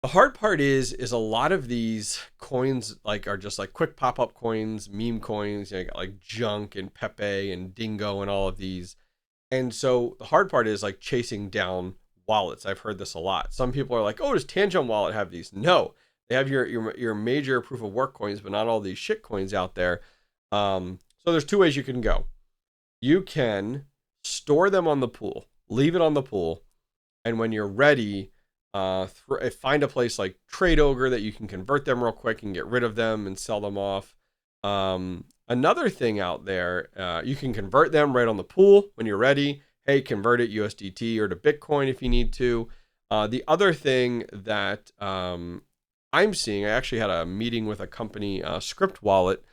the hard part is a lot of these coins are just like quick pop-up coins, meme coins. You got like Junk and Pepe and Dingo and all of these. And so the hard part is like chasing down wallets. I've heard this a lot. Some people are like, oh, does Tangent Wallet have these? No, they have your major proof of work coins, but not all these shit coins out there. So there's two ways you can go. You can store them on the pool, leave it on the pool, and when you're ready, find a place like Trade Ogre that you can convert them real quick and get rid of them and sell them off. Another thing out there, you can convert them right on the pool when you're ready. Hey, convert it USDT or to Bitcoin if you need to. The other thing that I'm seeing, I actually had a meeting with a company, Scrypt Wallet.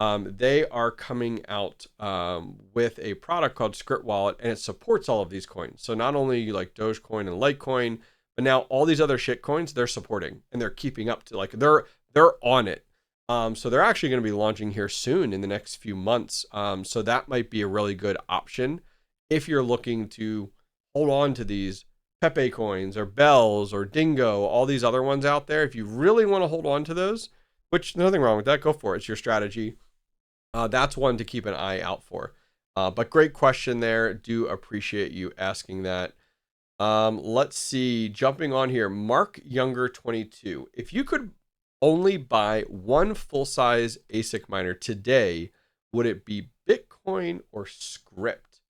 They are coming out with a product called Scrypt Wallet, and it supports all of these coins. So not only like Dogecoin and Litecoin, but now all these other shit coins they're supporting, and they're keeping up to, like, they're on it. So they're actually going to be launching here soon in the next few months. So that might be a really good option if you're looking to hold on to these Pepe coins or Bells or Dingo, all these other ones out there. If you really want to hold on to those, which nothing wrong with that, go for it. It's your strategy. That's one to keep an eye out for. But great question there. Do appreciate you asking that. Let's see. Jumping on here, Mark Younger 22. If you could only buy one full-size ASIC miner today, would it be Bitcoin or Scrypt?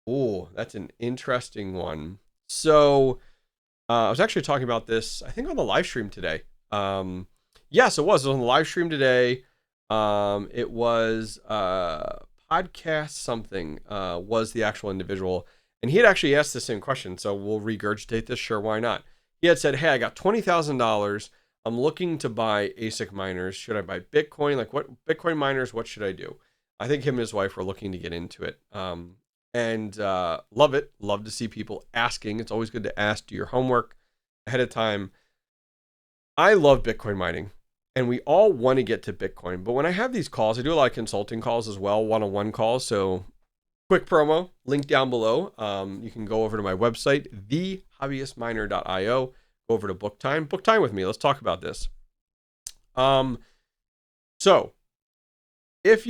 Oh, that's an interesting one. So I was actually talking about this, I think, on the live stream today. Yes, it was on the live stream today. It was podcast something was the actual individual. And he had actually asked the same question. So we'll regurgitate this. Sure, why not? He had said, hey, I got $20,000. I'm looking to buy ASIC miners. Should I buy Bitcoin? Like, what Bitcoin miners? What should I do? I think him and his wife were looking to get into it. And love it. Love to see people asking. It's always good to ask. Do your homework ahead of time. I love Bitcoin mining, and we all want to get to Bitcoin. But when I have these calls, I do a lot of consulting calls as well, one-on-one calls. So quick promo, link down below. You can go over to my website, theHobbyistMiner.io. Go over to book time with me. Let's talk about this. So if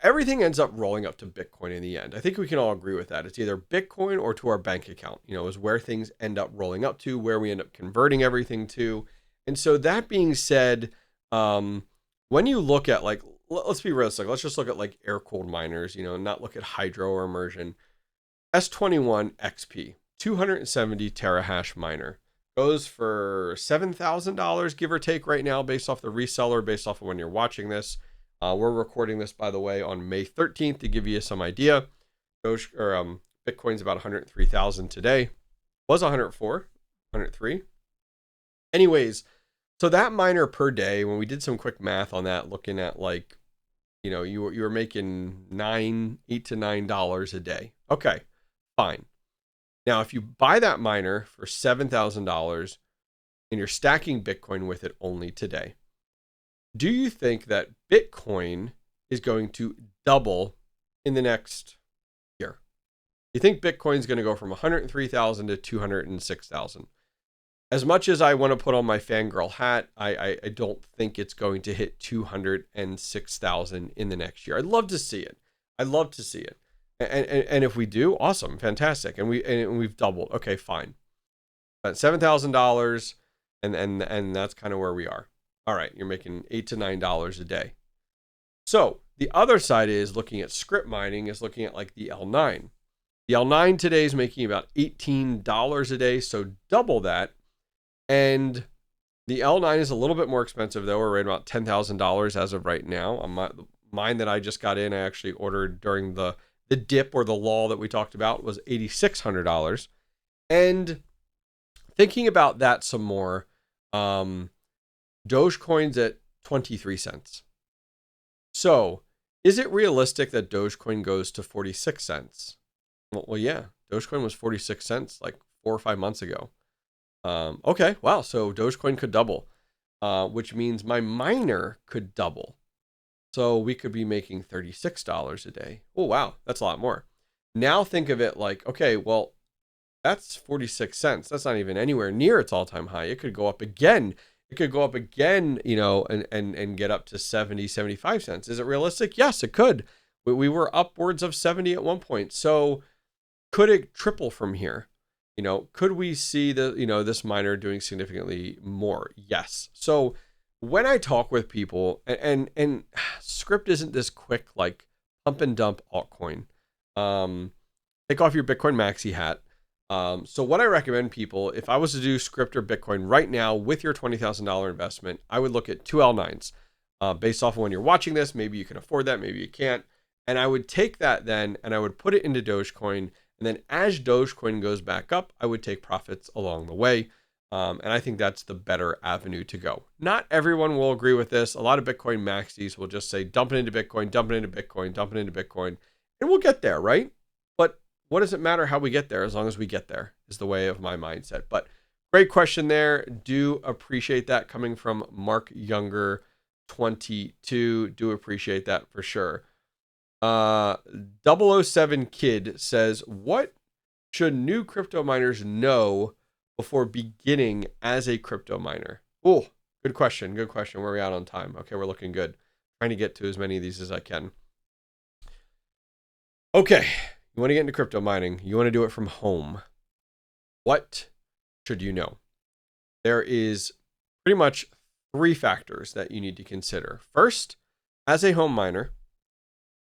everything ends up rolling up to Bitcoin in the end. I think we can all agree with that. It's either Bitcoin or to our bank account, is where things end up rolling up to, where we end up converting everything to. And so that being said, when you look at, like, let's be realistic. Let's just look at like air-cooled miners, not look at hydro or immersion. S21 XP, 270 terahash miner. Goes for $7,000, give or take right now, based off the reseller, based off of when you're watching this. We're recording this, by the way, on May 13th to give you some idea. Bitcoin's about 103,000 today. Was 104, 103. Anyways, so that miner per day, when we did some quick math on that, looking at like, you were making $8 to $9 a day. Okay, fine. Now, if you buy that miner for $7,000 and you're stacking Bitcoin with it only today, do you think that Bitcoin is going to double in the next year? You think Bitcoin is going to go from 103,000 to 206,000? As much as I want to put on my fangirl hat, I don't think it's going to hit 206,000 in the next year. I'd love to see it. I'd love to see it. And if we do, awesome, fantastic. And we've doubled. Okay, fine. But $7,000, and that's kind of where we are. All right, you're making $8 to $9 a day. So the other side is looking at Scrypt mining, is looking at like the L9. The L9 today is making about $18 a day, so double that. And the L9 is a little bit more expensive though. We're right about $10,000 as of right now. On mine that I just got in, I actually ordered during the dip or the lull that we talked about, was $8,600. And thinking about that some more, Dogecoin's at 23 cents. So Is it realistic that Dogecoin goes to 46 cents? Well, yeah, Dogecoin was 46 cents like 4 or 5 months ago. Okay, wow, so Dogecoin could double, which means my miner could double. So we could be making $36 a day. Oh, wow, that's a lot more. Now think of it like, okay, well, that's 46 cents. That's not even anywhere near its all-time high. It could go up again. It could go up again, you know, and get up to 70, 75 cents. Is it realistic? Yes, it could. We were upwards of 70 at one point. So could it triple from here? You know, could we see this miner doing significantly more? Yes. So when I talk with people, and Scrypt isn't this quick, like pump and dump altcoin. Take off your Bitcoin maxi hat. So what I recommend people, if I was to do Scrypt or Bitcoin right now with your $20,000 investment, I would look at two L9s. Based off of when you're watching this, maybe you can afford that, maybe you can't. And I would take that then, and I would put it into Dogecoin. And then as Dogecoin goes back up, I would take profits along the way. And I think that's the better avenue to go. Not everyone will agree with this. A lot of Bitcoin maxis will just say, dump it into Bitcoin, dump it into Bitcoin, dump it into Bitcoin. And we'll get there, right? But what does it matter how we get there as long as we get there is the way of my mindset. But great question there. Do appreciate that coming from Mark Younger 22. Do appreciate that for sure. 007 Kid says, what should new crypto miners know before beginning as a crypto miner? Oh, good question. Good question. Where are we at on time? Okay, we're looking good. Trying to get to as many of these as I can. Okay, you want to get into crypto mining. You want to do it from home. What should you know? There is pretty much 3 factors that you need to consider. First, as a home miner,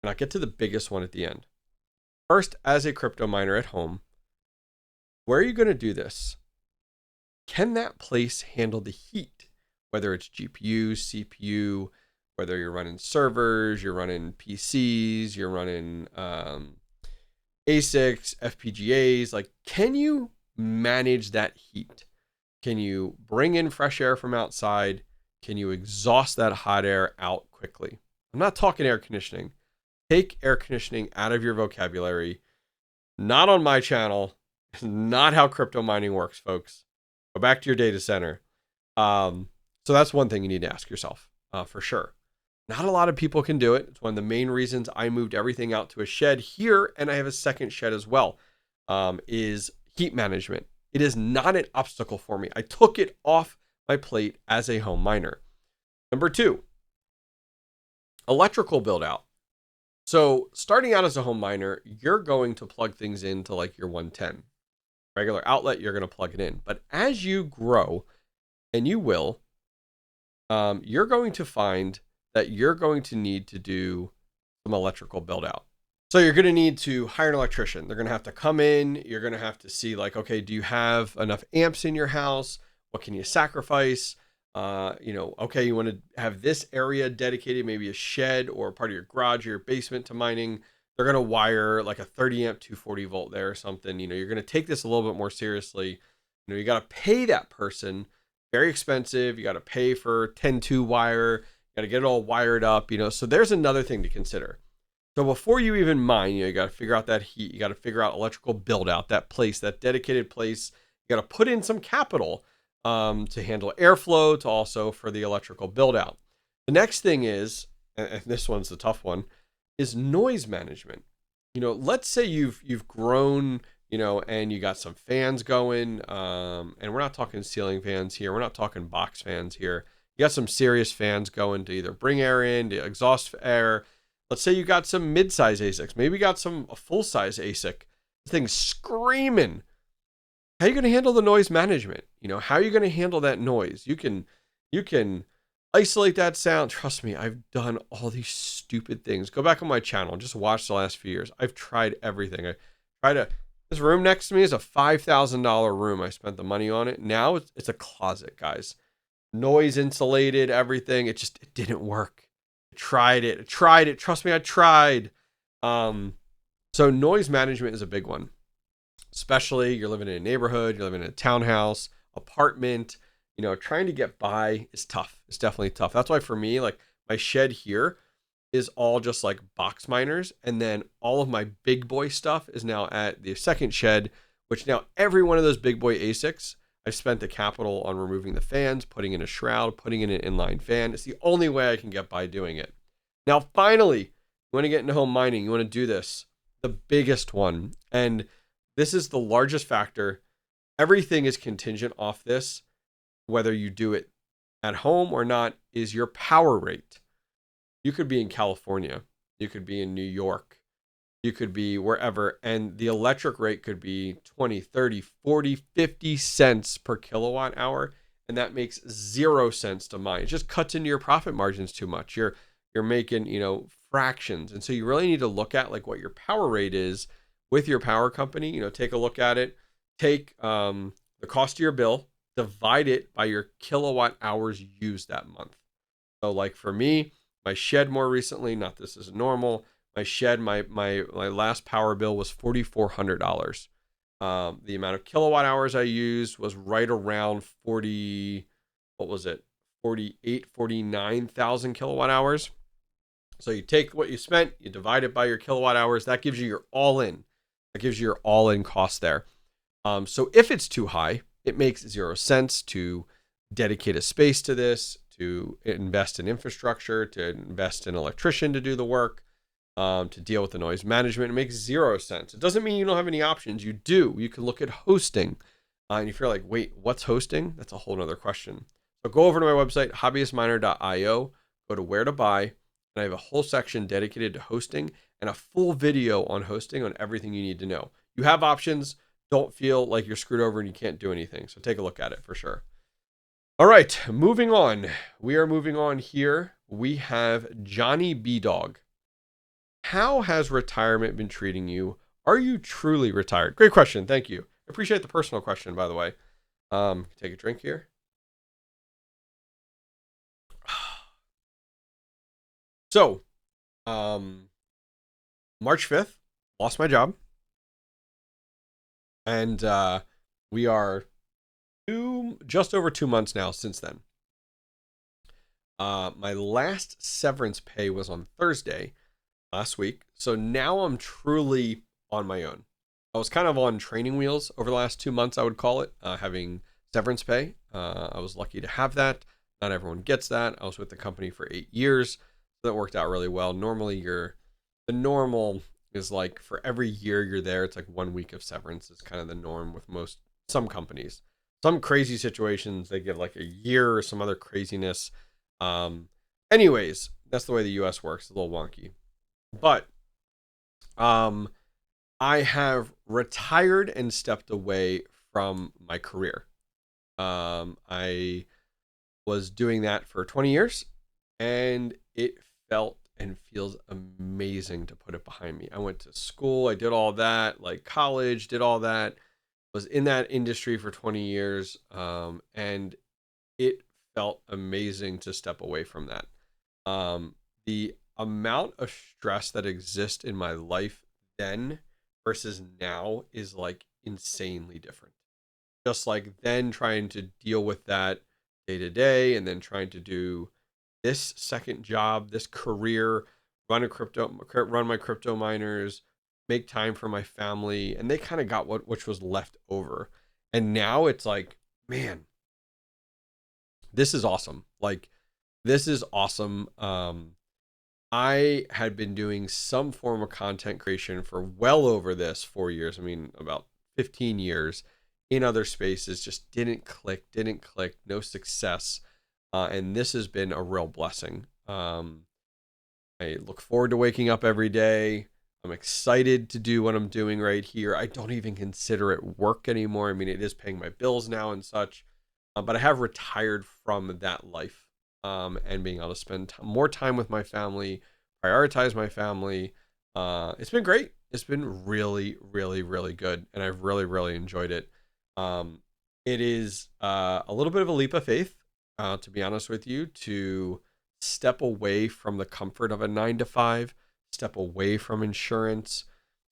and I'll get to the biggest one at the end. First, as a crypto miner at home, where are you going to do this? Can that place handle the heat? Whether it's GPU, CPU, whether you're running servers, you're running PCs, you're running ASICs, FPGAs, like, can you manage that heat? Can you bring in fresh air from outside? Can you exhaust that hot air out quickly? I'm not talking air conditioning. Take air conditioning out of your vocabulary. Not on my channel. Not how crypto mining works, folks. Go back to your data center. So that's one thing you need to ask yourself, for sure. Not a lot of people can do it. It's one of the main reasons I moved everything out to a shed here, and I have a second shed as well, is heat management. It is not an obstacle for me. I took it off my plate as a home miner. Number 2, electrical build out. So starting out as a home miner, you're going to plug things into like your 110. Regular outlet, you're going to plug it in. But as you grow, and you will, you're going to find that you're going to need to do some electrical build out. So you're going to need to hire an electrician. They're going to have to come in. You're going to have to see like, okay, do you have enough amps in your house? What can you sacrifice? Okay, you want to have this area dedicated, maybe a shed or part of your garage or your basement to mining. They're going to wire like a 30 amp 240 volt there or something. You're going to take this a little bit more seriously. You got to pay that person. Very expensive. You got to pay for 10-2 wire. You got to get it all wired up, so there's another thing to consider. So before you even mine, you got to figure out that heat. You got to figure out electrical build out, that place, that dedicated place. You got to put in some capital to handle airflow, to also for the electrical build out. The next thing is, and this one's the tough one, is noise management. Let's say you've grown, and you got some fans going, and we're not talking ceiling fans here. We're not talking box fans here. You got some serious fans going to either bring air in, to exhaust air. Let's say you got some mid-size ASICs. Maybe you got a full-size ASIC. The thing's screaming. How are you going to handle the noise management? How are you going to handle that noise? You can isolate that sound. Trust me, I've done all these stupid things. Go back on my channel and just watch the last few years. I've tried everything. This room next to me is a $5,000 room. I spent the money on it. Now it's a closet, guys. Noise insulated, everything. It didn't work. I tried it. Trust me, I tried. So noise management is a big one. Especially you're living in a neighborhood, you're living in a townhouse, apartment, trying to get by is tough. It's definitely tough. That's why for me, like my shed here, is all just like box miners. And then all of my big boy stuff is now at the second shed, which now every one of those big boy ASICs, I've spent the capital on removing the fans, putting in a shroud, putting in an inline fan. It's the only way I can get by doing it. Now, finally, you want to get into home mining. You want to do this, the biggest one. And this is the largest factor. Everything is contingent off this, whether you do it at home or not, is your power rate. You could be in California. You could be in New York. You could be wherever. And the electric rate could be 20, 30, 40, 50 cents per kilowatt hour. And that makes 0 sense to mine. It just cuts into your profit margins too much. You're making, fractions. And so you really need to look at like what your power rate is with your power company. Take a look at it. Take the cost of your bill, divide it by your kilowatt hours used that month. So like for me, my shed more recently, not this is normal. My shed, my last power bill was $4,400. The amount of kilowatt hours I used was right around 49,000 kilowatt hours. So you take what you spent, you divide it by your kilowatt hours. That gives you your all-in. That gives you your all-in cost there. So if it's too high, it makes 0 sense to dedicate a space to this, to invest in infrastructure, to invest in an electrician to do the work, to deal with the noise management. It makes 0 sense. It doesn't mean you don't have any options. You do. You can look at hosting. And if you're like, wait, what's hosting? That's a whole nother question. So go over to my website, hobbyistminer.io, go to where to buy, and I have a whole section dedicated to hosting and a full video on hosting on everything you need to know. You have options. Don't feel like you're screwed over and you can't do anything. So take a look at it for sure. All right, moving on. We are moving on here. We have Johnny B Dog. How has retirement been treating you? Are you truly retired? Great question. Thank you. I appreciate the personal question, by the way. Take a drink here. So, March 5th, lost my job. And we are just over 2 months now since then. My last severance pay was on Thursday last week. So now I'm truly on my own. I was kind of on training wheels over the last 2 months, I would call it, having severance pay. I was lucky to have that. Not everyone gets that. I was with the company for 8 years. So that worked out really well. Normally the normal is like for every year you're there, it's like 1 week of severance is kind of the norm with some companies. Some crazy situations, they give like a year or some other craziness. Anyways, that's the way the US works. It's a little wonky. But I have retired and stepped away from my career. I was doing that for 20 years and it felt and feels amazing to put it behind me. I went to school, I did all that, like college, did all that, was in that industry for 20 years. And it felt amazing to step away from that. The amount of stress that exists in my life then versus now is like insanely different. Just like then trying to deal with that day to day and then trying to do this second job, this career, run my crypto miners, make time for my family. And they kind of got which was left over. And now it's like, man, this is awesome. Like, this is awesome. I had been doing some form of content creation for well over this 4 years. I mean, about 15 years in other spaces, just didn't click, no success. And this has been a real blessing. I look forward to waking up every day. I'm excited to do what I'm doing right here. I don't even consider it work anymore. I mean, it is paying my bills now and such, but I have retired from that life. And being able to spend more time with my family, prioritize my family. It's been great. It's been really, really, really good. And I've really, really enjoyed it. It is a little bit of a leap of faith, to be honest with you, to step away from the comfort of a 9 to 5, step away from insurance,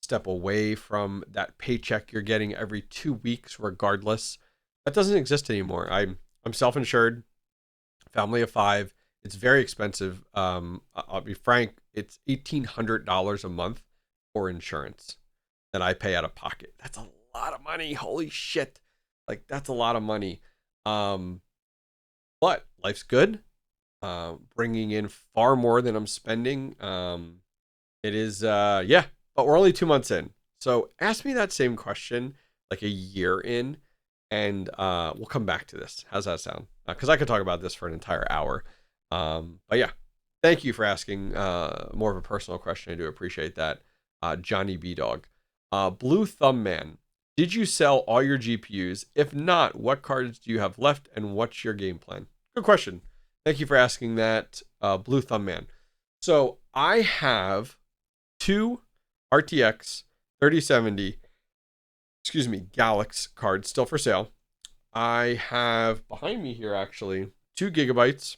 step away from that paycheck you're getting every 2 weeks, regardless. That doesn't exist anymore. I'm self-insured. Family of 5, It's very expensive. I'll be frank, it's $1,800 a month for insurance that I pay out of pocket. That's a lot of money. Holy shit. Like, that's a lot of money. But life's good. Bringing in far more than I'm spending. It is, yeah, but we're only 2 months in. So ask me that same question like a year in, and we'll come back to this. How's that sound? Because I could talk about this for an entire hour. But yeah, thank you for asking more of a personal question. I do appreciate that. Johnny B Dog. Blue Thumb Man. Did you sell all your GPUs? If not, what cards do you have left and what's your game plan? Good question. Thank you for asking that, Blue Thumb Man. So I have 2 RTX 3070, Galax cards still for sale. I have behind me here actually 2 gigabytes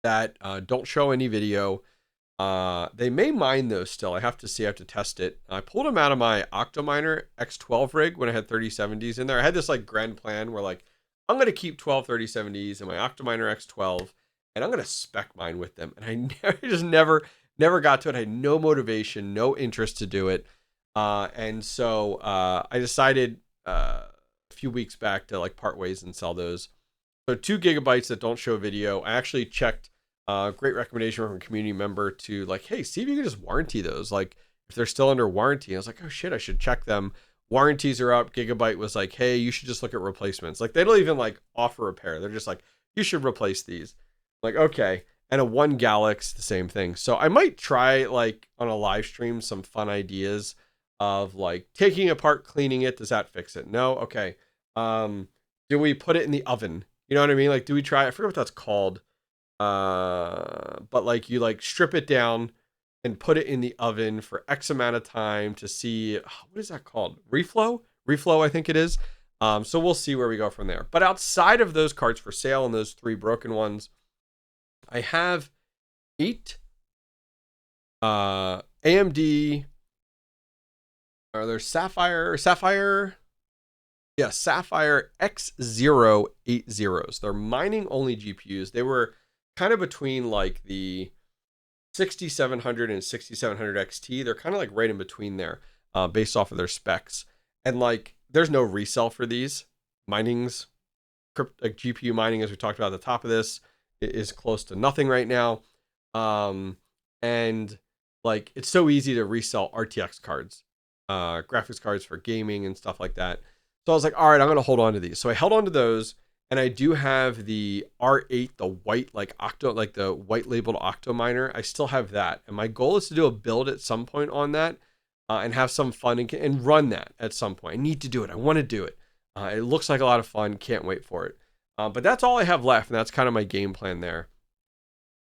that don't show any video. They may mine those still. I have to see. I have to test it. I pulled them out of my Octominer X12 rig when I had 3070s in there. I had this like grand plan where like I'm going to keep 12 3070s in my Octominer X12 and I'm going to spec mine with them. And I just never got to it. I had no motivation, no interest to do it. And so I decided a few weeks back to like part ways and sell those. So 2 gigabytes that don't show video. I actually checked. Great recommendation from a community member to like, hey, see if you can just warranty those. Like if they're still under warranty. I was like, oh shit, I should check them. Warranties are up. Gigabyte was like, hey, you should just look at replacements. Like they don't even like offer repair. They're just like, you should replace these. Like, okay. And a 1 Galax, the same thing. So I might try like on a live stream, some fun ideas of like taking apart, cleaning it. Does that fix it? No. Okay. Do we put it in the oven? You know what I mean? Like, do we try, I forget what that's called. But like you like strip it down and put it in the oven for X amount of time to see, what is that called? Reflow, I think it is. So we'll see where we go from there. But outside of those cards for sale and those 3 broken ones, I have 8 AMD, are there Sapphire X080s. They're mining only GPUs. They were kind of between like the 6700 and 6700 XT. They're kind of like right in between there, based off of their specs. And like, there's no resell for these. Mining's like GPU mining, as we talked about at the top of this, is close to nothing right now. And like, it's so easy to resell RTX cards, graphics cards for gaming and stuff like that. So I was like, all right, I'm going to hold on to these. So I held on to those. And I do have the R8, the white, like Octo, like the white labeled Octo Miner. I still have that. And my goal is to do a build at some point on that, and have some fun and run that at some point. I need to do it. I want to do it. It looks like a lot of fun. Can't wait for it. But that's all I have left. And that's kind of my game plan there.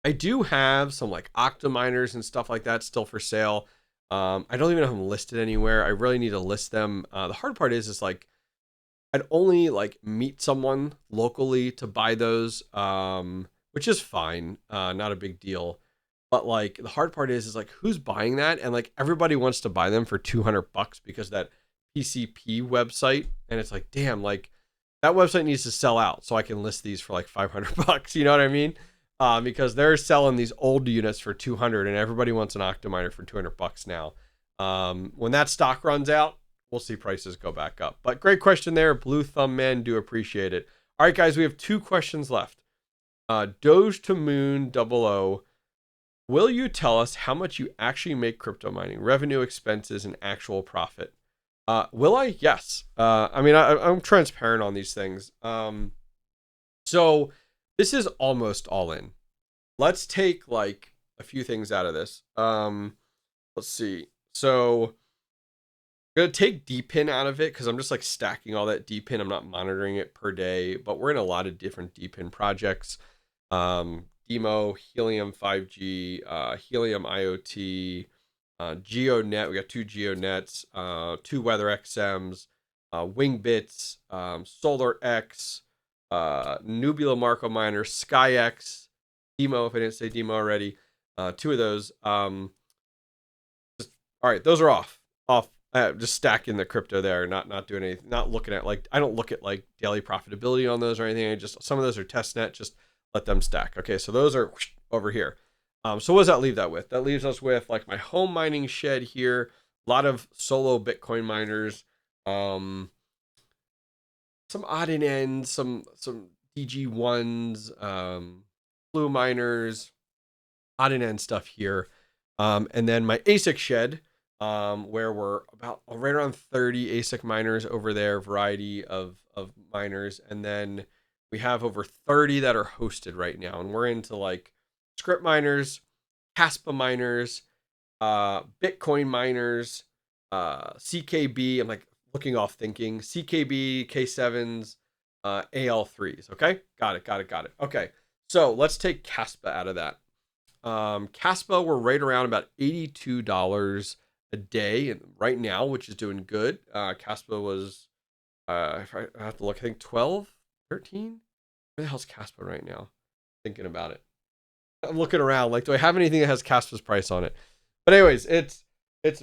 I do have some like Octo Miners and stuff like that still for sale. I don't even have them listed anywhere. I really need to list them. The hard part is like, I'd only like meet someone locally to buy those, which is fine, not a big deal. But like the hard part is like who's buying that, and like everybody wants to buy them for $200 because that PCP website, and it's like, damn, like that website needs to sell out so I can list these for like $500. You know what I mean? Because they're selling these old units for $200, and everybody wants an Octominer for $200 now. When that stock runs out, we'll see prices go back up. But great question there, Blue Thumb Man. Do appreciate it. All right, guys, we have 2 questions left. Doge to Moon 00. Will you tell us how much you actually make crypto mining, revenue, expenses, and actual profit? Will I? Yes. I mean, I'm transparent on these things. So this is almost all in. Let's take like a few things out of this. Let's see. So I'm going to take DPIN out of it because I'm just like stacking all that DPIN. I'm not monitoring it per day, but we're in a lot of different DPIN projects. Demo, Helium 5G, Helium IoT, GeoNet. We got 2 GeoNets, 2 Weather XMs, Wingbits, SolarX, Nubula Marco Miner, SkyX, Demo, if I didn't say Demo already. 2 of those. All right, those are off. Just stacking the crypto there, not doing anything, not looking at like, I don't look at like daily profitability on those or anything. Some of those are test net, just let them stack. Okay, so those are over here. So what does that leave that with? That leaves us with like my home mining shed here, a lot of solo Bitcoin miners, some odd and ends, some DG1s, blue miners, odd and end stuff here. And then my ASIC shed, where we're about right around 30 ASIC miners over there, variety of miners. And then we have over 30 that are hosted right now. And we're into like Scrypt miners, Kaspa miners, Bitcoin miners, CKB. I'm like looking off thinking CKB, K7s, AL3s. Okay. Got it. Okay. So let's take Kaspa out of that. Kaspa, we're right around about $82 a day right now, which is doing good. Kaspa was, if I have to look, I think 12, 13. Where the hell's Kaspa right now? Thinking about it. I'm looking around like, do I have anything that has Kaspa's price on it? But anyways, it's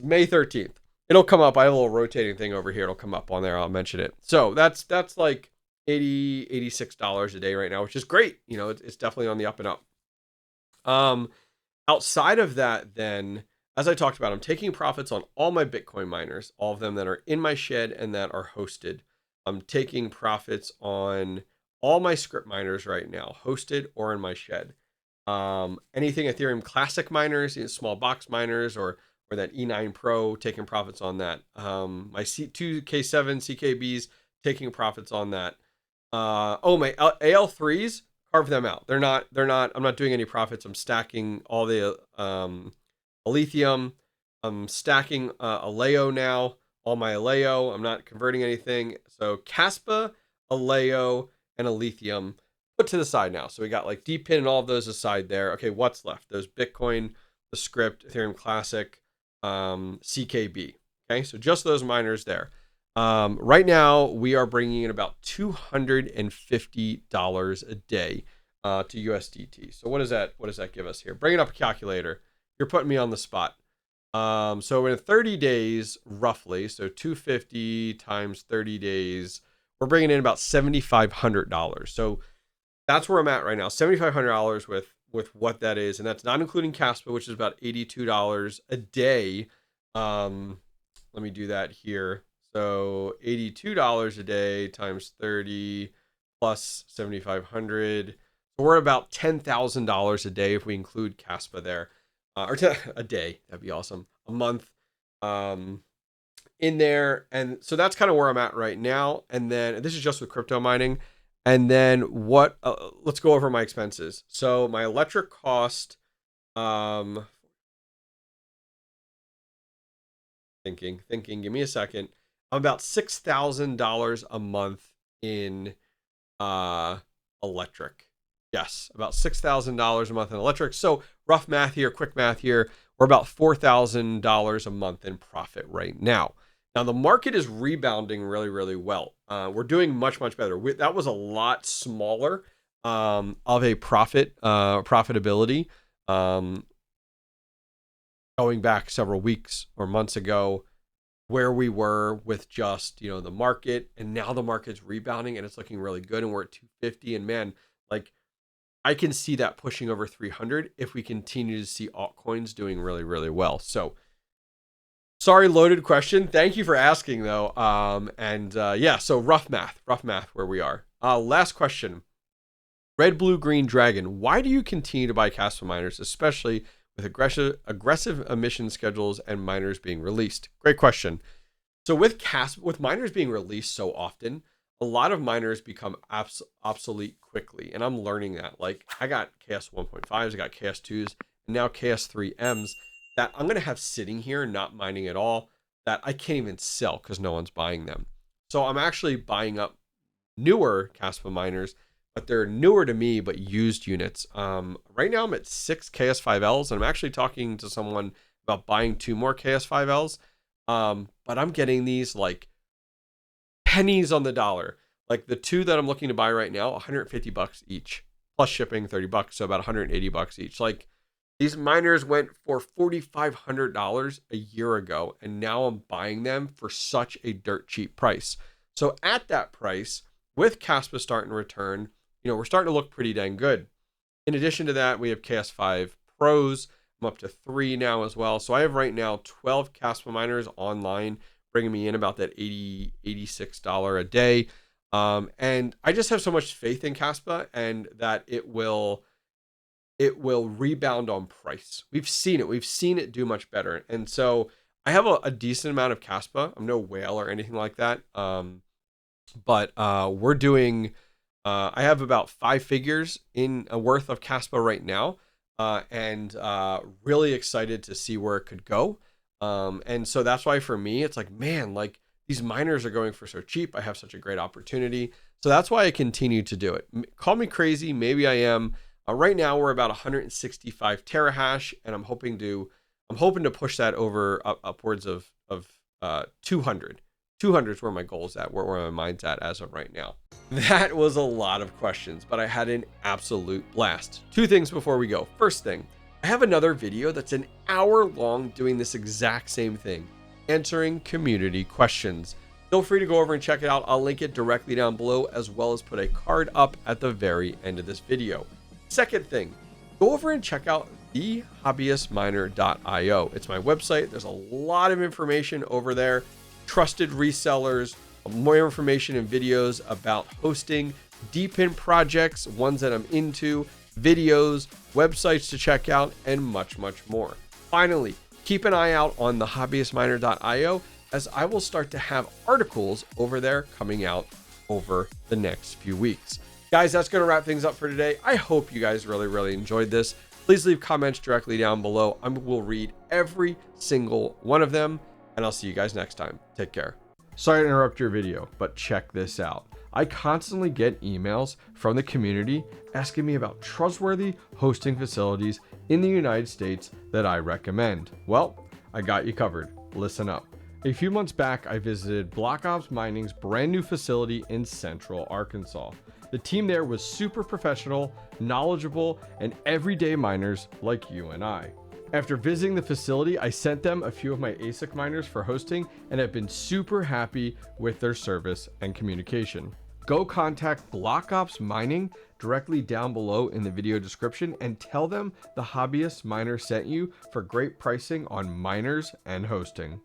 May 13th. It'll come up. I have a little rotating thing over here. It'll come up on there. I'll mention it. So that's like $86 a day right now, which is great. You know, it's definitely on the up and up. Outside of that, then, as I talked about, I'm taking profits on all my Bitcoin miners, all of them that are in my shed and that are hosted. I'm taking profits on all my Scrypt miners right now, hosted or in my shed. Anything Ethereum Classic miners, small box miners, or that E9 Pro, taking profits on that. My Two K7 CKBs, taking profits on that. My AL3s, carve them out. They're not, I'm not doing any profits. I'm stacking all the Ethereum. I'm stacking Aleo now, all my Aleo. I'm not converting anything. So Kaspa, Aleo, and Ethereum put to the side now. So we got like DPIN and all of those aside there. Okay, what's left? Those Bitcoin, the Scrypt, Ethereum Classic, CKB. Okay, so just those miners there. Right now we are bringing in about $250 a day to USDT. So what does that give us here? Bringing up a calculator. You're putting me on the spot. So in 30 days, roughly, so 250 times 30 days, we're bringing in about $7,500. So that's where I'm at right now. $7,500 with what that is, and that's not including Kaspa, which is about $82 a day. Let me do that here. So $82 a day times 30 plus 7,500. So we're about $10,000 a day if we include Kaspa there, or a day. That'd be awesome. A month in there, and so that's kind of where I'm at right now. And then this is just with crypto mining. And then what? Let's go over my expenses. So my electric cost. Thinking. Give me a second. I'm about $6,000 a month in electric. Yes, about $6,000 a month in electric. So rough math here, quick math here. We're about $4,000 a month in profit right now. Now the market is rebounding really, really well. We're doing much, much better. That was a lot smaller of a profitability going back several weeks or months ago, where we were with just, the market, and now the market's rebounding and it's looking really good, and we're at 250. And man, like I can see that pushing over 300 if we continue to see altcoins doing really, really well. So sorry, loaded question. Thank you for asking though. Yeah, so rough math where we are. Last question. Red, blue, green dragon. Why do you continue to buy Kaspa miners, especially with aggressive emission schedules and miners being released? Great question. So with miners being released so often, a lot of miners become obsolete quickly. And I'm learning that. Like I got KS 1.5s, I got KS 2s, and now KS 3Ms that I'm going to have sitting here not mining at all, that I can't even sell because no one's buying them. So I'm actually buying up newer Kaspa miners, but they're newer to me, but used units. Right now I'm at 6 KS5Ls, and I'm actually talking to someone about buying 2 more KS5Ls. But I'm getting these like pennies on the dollar. Like the 2 that I'm looking to buy right now, $150 each, plus shipping $30, so about $180 each. Like these miners went for $4,500 a year ago, and now I'm buying them for such a dirt cheap price. So at that price, with Kaspa starting to return, we're starting to look pretty dang good. In addition to that, we have KS5 Pros. I'm up to 3 now as well. So I have right now 12 Kaspa miners online, bringing me in about that $86 a day. And I just have so much faith in Kaspa and that it will rebound on price. We've seen it do much better. And so I have a decent amount of Kaspa. I'm no whale or anything like that. But we're doing, I have about 5 figures in a worth of Kaspa right now. And really excited to see where it could go. And so that's why for me, it's like, man, like these miners are going for so cheap. I have such a great opportunity. So that's why I continue to do it. Call me crazy. Maybe I am. Right now we're about 165 terahash, and I'm hoping to push that over upwards of 200. 200 is where my goal is at, where my mind's at as of right now. That was a lot of questions, but I had an absolute blast. 2 things before we go. First thing, I have another video that's an hour long doing this exact same thing, answering community questions. Feel free to go over and check it out. I'll link it directly down below, as well as put a card up at the very end of this video. Second thing, go over and check out theHobbyistMiner.io. It's my website. There's a lot of information over there. Trusted resellers, more information and videos about hosting, deep in projects, ones that I'm into, videos, websites to check out, and much, much more. Finally, keep an eye out on theHobbyistMiner.io, as I will start to have articles over there coming out over the next few weeks. Guys, that's going to wrap things up for today. I hope you guys really enjoyed this. Please leave comments directly down below. I will read every single one of them, and I'll see you guys next time. Take care. Sorry to interrupt your video, but check this out. I constantly get emails from the community asking me about trustworthy hosting facilities in the United States that I recommend. Well, I got you covered. Listen up. A few months back, I visited BlockOps Mining's brand new facility in Central Arkansas. The team there was super professional, knowledgeable, and everyday miners like you and I. After visiting the facility, I sent them a few of my ASIC miners for hosting and have been super happy with their service and communication. Go contact BlockOps Mining directly down below in the video description and tell them the Hobbyist Miner sent you for great pricing on miners and hosting.